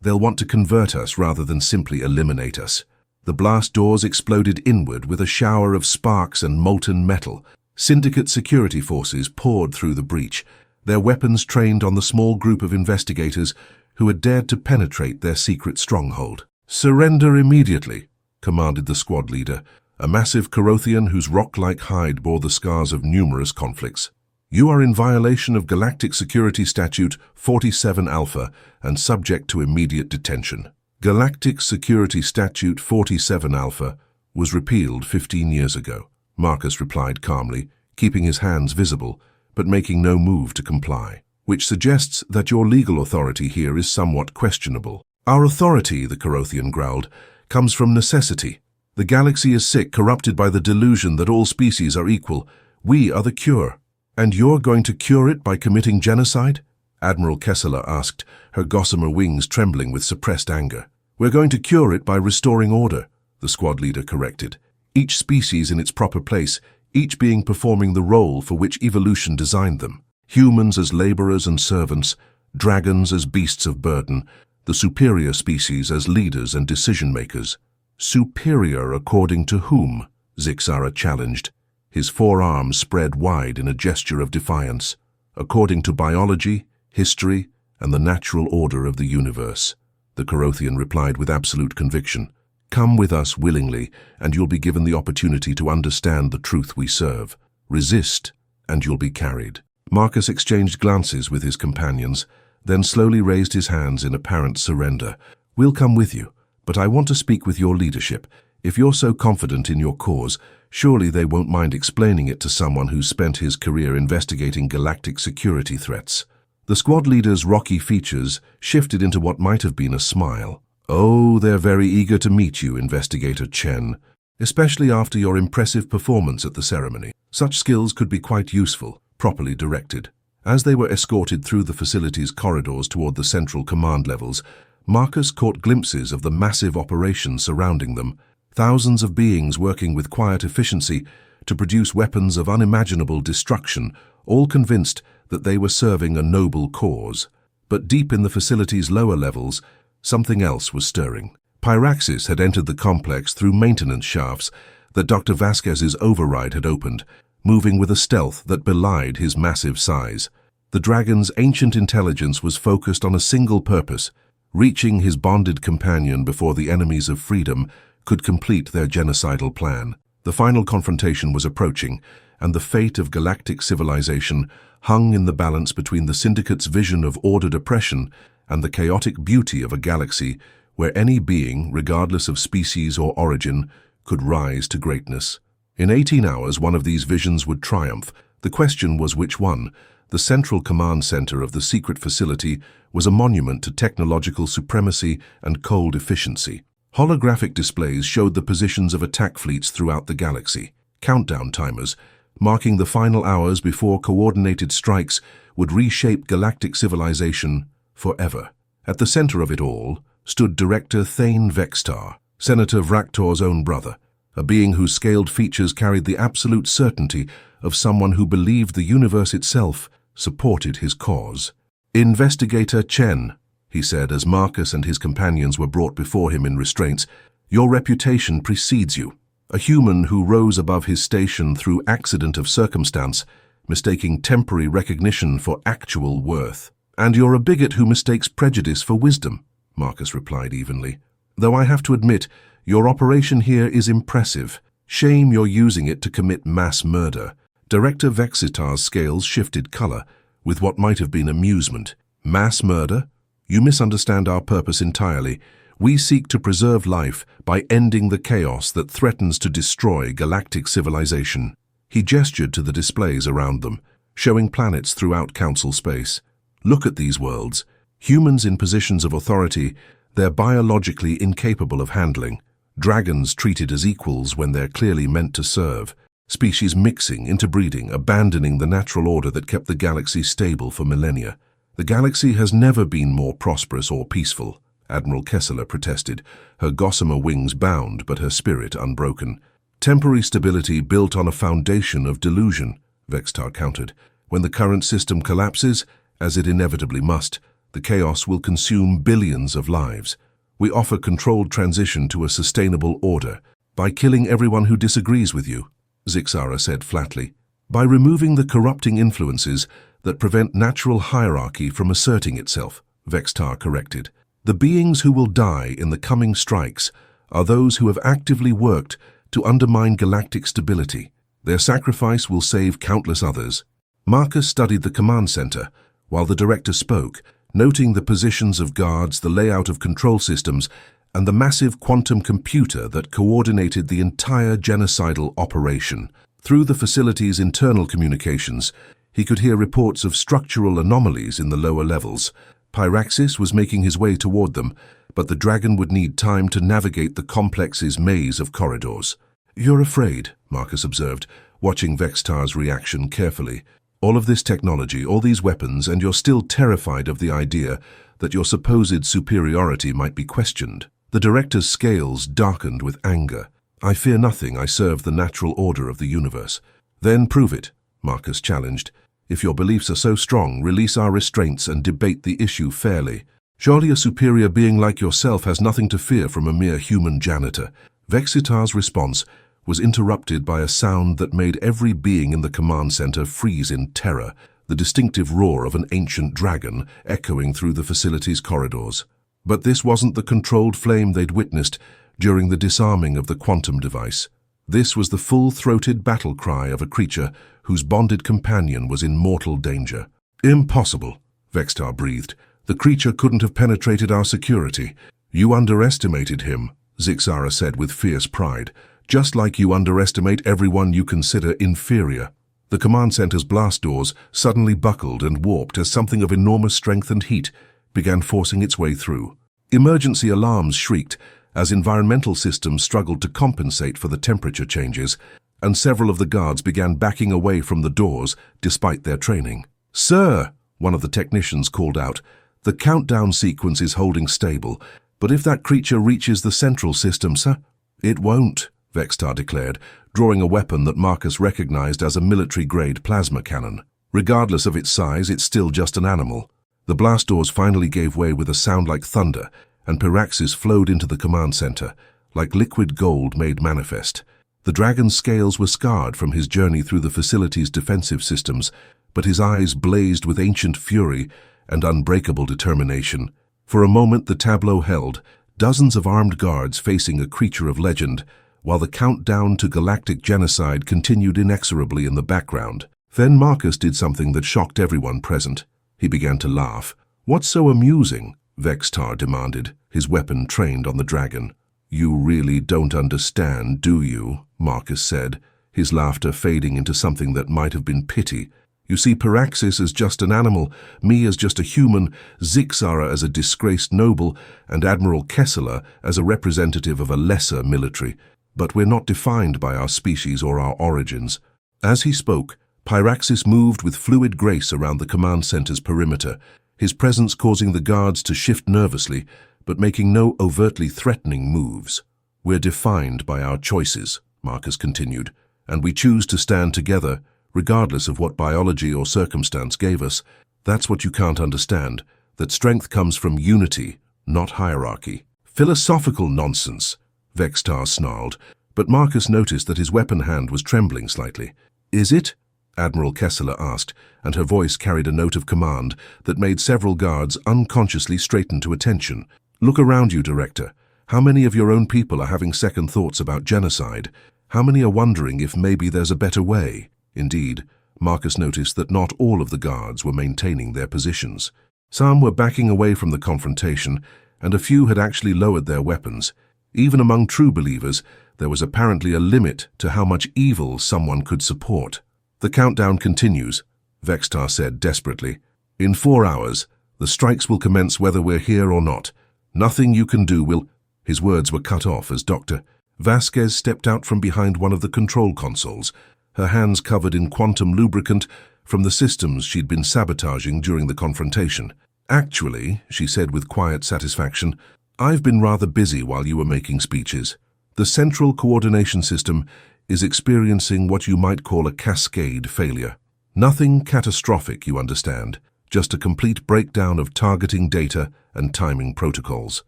They'll want to convert us rather than simply eliminate us." The blast doors exploded inward with a shower of sparks and molten metal. Syndicate security forces poured through the breach, their weapons trained on the small group of investigators who had dared to penetrate their secret stronghold. "Surrender immediately," commanded the squad leader, a massive Corothian whose rock-like hide bore the scars of numerous conflicts. "You are in violation of Galactic Security Statute 47 Alpha and subject to immediate detention." Galactic Security Statute 47 Alpha was repealed 15 years ago, Marcus replied calmly, keeping his hands visible, but making no move to comply. "Which suggests that your legal authority here is somewhat questionable." "Our authority," the Corothian growled, "comes from necessity. The galaxy is sick, corrupted by the delusion that all species are equal. We are the cure." "And you're going to cure it by committing genocide?" Admiral Kessler asked, her gossamer wings trembling with suppressed anger. "We're going to cure it by restoring order," the squad leader corrected. "Each species in its proper place, each being performing the role for which evolution designed them. Humans as laborers and servants, dragons as beasts of burden, the superior species as leaders and decision-makers." "Superior according to whom?" Zyx'ara challenged, his forearms spread wide in a gesture of defiance. "According to biology, history, and the natural order of the universe," the Corothian replied with absolute conviction. "Come with us willingly, and you'll be given the opportunity to understand the truth we serve. Resist, and you'll be carried." Marcus exchanged glances with his companions, then slowly raised his hands in apparent surrender. "We'll come with you, but I want to speak with your leadership. If you're so confident in your cause, surely they won't mind explaining it to someone who's spent his career investigating galactic security threats. The squad leader's rocky features shifted into what might have been a smile. Oh, they're very eager to meet you, Investigator Chen, especially after your impressive performance at the ceremony. Such skills could be quite useful, properly directed. As they were escorted through the facility's corridors toward the central command levels, Marcus caught glimpses of the massive operation surrounding them. Thousands of beings working with quiet efficiency to produce weapons of unimaginable destruction, all convinced that they were serving a noble cause. But deep in the facility's lower levels, something else was stirring. Pyraxis had entered the complex through maintenance shafts that Dr. Vasquez's override had opened, moving with a stealth that belied his massive size. The dragon's ancient intelligence was focused on a single purpose: reaching his bonded companion before the enemies of freedom could complete their genocidal plan. The final confrontation was approaching, and the fate of galactic civilization hung in the balance between the Syndicate's vision of ordered oppression and the chaotic beauty of a galaxy where any being, regardless of species or origin, could rise to greatness. In 18 hours, one of these visions would triumph. The question was which one. The central command center of the secret facility was a monument to technological supremacy and cold efficiency. Holographic displays showed the positions of attack fleets throughout the galaxy. Countdown timers, marking the final hours before coordinated strikes would reshape galactic civilization forever. At the center of it all stood Director Thane Vextar, Senator Vraktor's own brother, a being whose scaled features carried the absolute certainty of someone who believed the universe itself supported his cause. "Investigator Chen," he said as Marcus and his companions were brought before him in restraints, "your reputation precedes you. A human who rose above his station through accident of circumstance, mistaking temporary recognition for actual worth. And you're a bigot who mistakes prejudice for wisdom," Marcus replied evenly. "Though I have to admit, your operation here is impressive. Shame you're using it to commit mass murder." Director Vextar's scales shifted color, with what might have been amusement. "Mass murder? You misunderstand our purpose entirely. We seek to preserve life by ending the chaos that threatens to destroy galactic civilization." He gestured to the displays around them, showing planets throughout Council space. "Look at these worlds. Humans in positions of authority they're biologically incapable of handling. Dragons treated as equals when they're clearly meant to serve. Species mixing, interbreeding, abandoning the natural order that kept the galaxy stable for millennia. The galaxy has never been more prosperous or peaceful," Admiral Kessler protested, her gossamer wings bound but her spirit unbroken. "Temporary stability built on a foundation of delusion," Vextar countered. "When the current system collapses, as it inevitably must, the chaos will consume billions of lives. We offer controlled transition to a sustainable order by killing everyone who disagrees with you," Zyx'ara said flatly. "By removing the corrupting influences that prevent natural hierarchy from asserting itself," Vextar corrected. "The beings who will die in the coming strikes are those who have actively worked to undermine galactic stability. Their sacrifice will save countless others." Marcus studied the command center while the director spoke, noting the positions of guards, the layout of control systems, and the massive quantum computer that coordinated the entire genocidal operation. Through the facility's internal communications, he could hear reports of structural anomalies in the lower levels. Pyraxis was making his way toward them, but the dragon would need time to navigate the complex's maze of corridors. "You're afraid," Marcus observed, watching Vextar's reaction carefully. "All of this technology, all these weapons, and you're still terrified of the idea that your supposed superiority might be questioned." The director's scales darkened with anger. "I fear nothing. I serve the natural order of the universe." "Then prove it," Marcus challenged. "If your beliefs are so strong, release our restraints and debate the issue fairly. Surely a superior being like yourself has nothing to fear from a mere human janitor." Vextar's response was interrupted by a sound that made every being in the command center freeze in terror, the distinctive roar of an ancient dragon echoing through the facility's corridors. But this wasn't the controlled flame they'd witnessed during the disarming of the quantum device. This was the full-throated battle cry of a creature whose bonded companion was in mortal danger. "Impossible," Vextar breathed. "The creature couldn't have penetrated our security." "You underestimated him," Zyx'ara said with fierce pride, just like you underestimate everyone you consider inferior. The command center's blast doors suddenly buckled and warped as something of enormous strength and heat began forcing its way through. Emergency alarms shrieked as environmental systems struggled to compensate for the temperature changes, and several of the guards began backing away from the doors despite their training. "Sir," one of the technicians called out, "the countdown sequence is holding stable, but if that creature reaches the central system, sir—" "It won't," Zyx'ara declared, drawing a weapon that Marcus recognized as a military-grade plasma cannon. Regardless of its size, it's still just an animal. The blast doors finally gave way with a sound like thunder, and Pyraxis flowed into the command center, like liquid gold made manifest. The dragon's scales were scarred from his journey through the facility's defensive systems, but his eyes blazed with ancient fury and unbreakable determination. For a moment the tableau held, dozens of armed guards facing a creature of legend, while the countdown to galactic genocide continued inexorably in the background. Then Marcus did something that shocked everyone present. He began to laugh. "What's so amusing?" Zyx'ara demanded, his weapon trained on the dragon. "You really don't understand, do you?" Marcus said, his laughter fading into something that might have been pity. "You see Pyraxis as just an animal, me as just a human, Zyx'ara as a disgraced noble, and Admiral Kessler as a representative of a lesser military. But we're not defined by our species or our origins." As he spoke, Pyraxis moved with fluid grace around the command center's perimeter, his presence causing the guards to shift nervously, but making no overtly threatening moves. "We're defined by our choices," Marcus continued, "and we choose to stand together, regardless of what biology or circumstance gave us. That's what you can't understand, that strength comes from unity, not hierarchy." "Philosophical nonsense," Zyx'ara snarled, but Marcus noticed that his weapon hand was trembling slightly. "Is it?" Admiral Kessler asked, and her voice carried a note of command that made several guards unconsciously straighten to attention. "Look around you, Director. How many of your own people are having second thoughts about genocide? How many are wondering if maybe there's a better way?" Indeed, Marcus noticed that not all of the guards were maintaining their positions. Some were backing away from the confrontation, and a few had actually lowered their weapons. Even among true believers, there was apparently a limit to how much evil someone could support. "The countdown continues," Zyx'ara said desperately. "In 4 hours, the strikes will commence whether we're here or not. Nothing you can do will—" His words were cut off as Dr. Vasquez stepped out from behind one of the control consoles, her hands covered in quantum lubricant from the systems she'd been sabotaging during the confrontation. "Actually," she said with quiet satisfaction, "I've been rather busy while you were making speeches. The central coordination system is experiencing what you might call a cascade failure. Nothing catastrophic, you understand, just a complete breakdown of targeting data and timing protocols."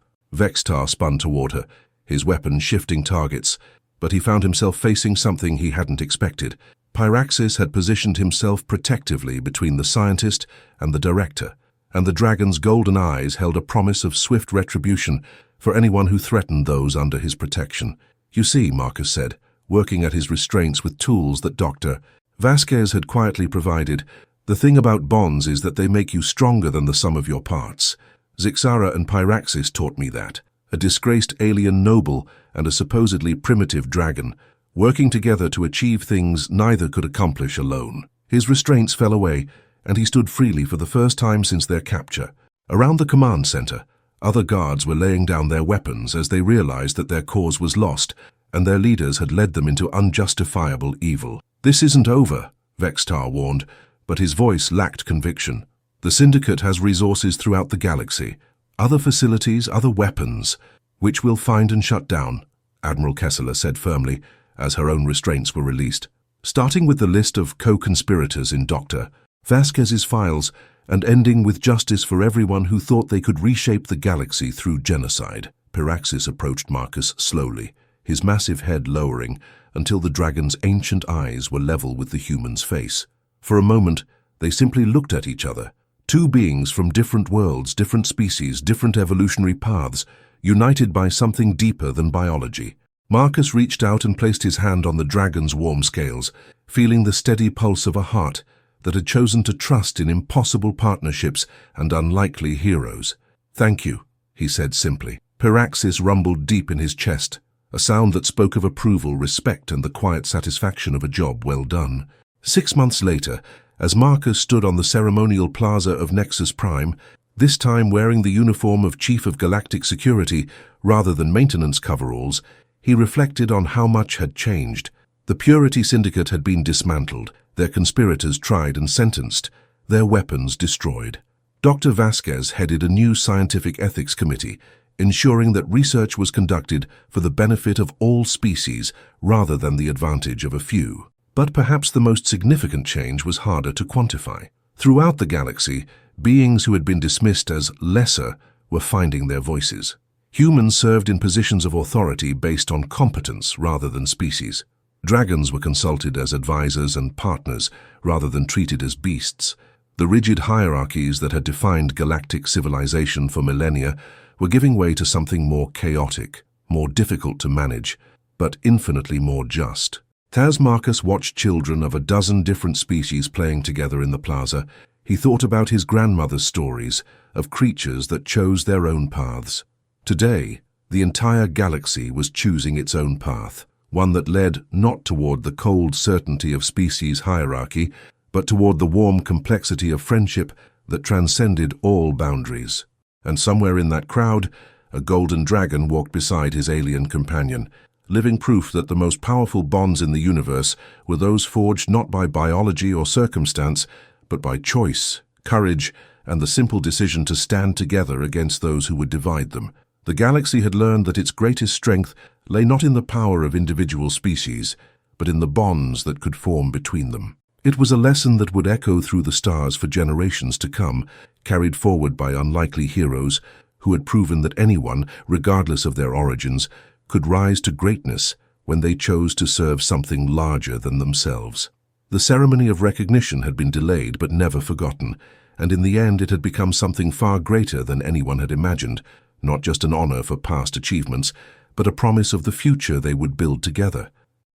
Zyx'ara spun toward her, his weapon shifting targets, but he found himself facing something he hadn't expected. Pyraxis had positioned himself protectively between the scientist and the director, and the dragon's golden eyes held a promise of swift retribution for anyone who threatened those under his protection. "You see," Marcus said, working at his restraints with tools that Dr. Vasquez had quietly provided, "the thing about bonds is that they make you stronger than the sum of your parts. Zyx'ara and Pyraxis taught me that. A disgraced alien noble and a supposedly primitive dragon, working together to achieve things neither could accomplish alone." His restraints fell away, and he stood freely for the first time since their capture. Around the command center, other guards were laying down their weapons as they realized that their cause was lost, and their leaders had led them into unjustifiable evil. "This isn't over," Zyx'ara warned, but his voice lacked conviction. "The Syndicate has resources throughout the galaxy, other facilities, other weapons, which we'll find and shut down," Admiral Kessler said firmly, as her own restraints were released. Starting with the list of co-conspirators in Dr. Vasquez's files, and ending with justice for everyone who thought they could reshape the galaxy through genocide. Pyraxis approached Marcus slowly, his massive head lowering until the dragon's ancient eyes were level with the human's face. For a moment, they simply looked at each other, two beings from different worlds, different species, different evolutionary paths, united by something deeper than biology. Marcus reached out and placed his hand on the dragon's warm scales, feeling the steady pulse of a heart that had chosen to trust in impossible partnerships and unlikely heroes. "Thank you," he said simply. Pyraxis rumbled deep in his chest, a sound that spoke of approval, respect, and the quiet satisfaction of a job well done. 6 months later, as Marcus stood on the ceremonial plaza of Nexus Prime, this time wearing the uniform of Chief of Galactic Security rather than maintenance coveralls, he reflected on how much had changed. The Purity Syndicate had been dismantled, their conspirators tried and sentenced, their weapons destroyed. Dr. Vasquez headed a new scientific ethics committee, ensuring that research was conducted for the benefit of all species rather than the advantage of a few. But perhaps the most significant change was harder to quantify. Throughout the galaxy, beings who had been dismissed as lesser were finding their voices. Humans served in positions of authority based on competence rather than species. Dragons were consulted as advisors and partners rather than treated as beasts. The rigid hierarchies that had defined galactic civilization for millennia were giving way to something more chaotic, more difficult to manage, but infinitely more just. As Marcus watched children of a dozen different species playing together in the plaza, he thought about his grandmother's stories of creatures that chose their own paths. Today, the entire galaxy was choosing its own path, one that led not toward the cold certainty of species hierarchy, but toward the warm complexity of friendship that transcended all boundaries. And somewhere in that crowd, a golden dragon walked beside his alien companion, living proof that the most powerful bonds in the universe were those forged not by biology or circumstance, but by choice, courage, and the simple decision to stand together against those who would divide them. The galaxy had learned that its greatest strength lay not in the power of individual species, but in the bonds that could form between them. It was a lesson that would echo through the stars for generations to come, carried forward by unlikely heroes who had proven that anyone, regardless of their origins, could rise to greatness when they chose to serve something larger than themselves. The ceremony of recognition had been delayed but never forgotten, and in the end it had become something far greater than anyone had imagined, not just an honor for past achievements, but a promise of the future they would build together.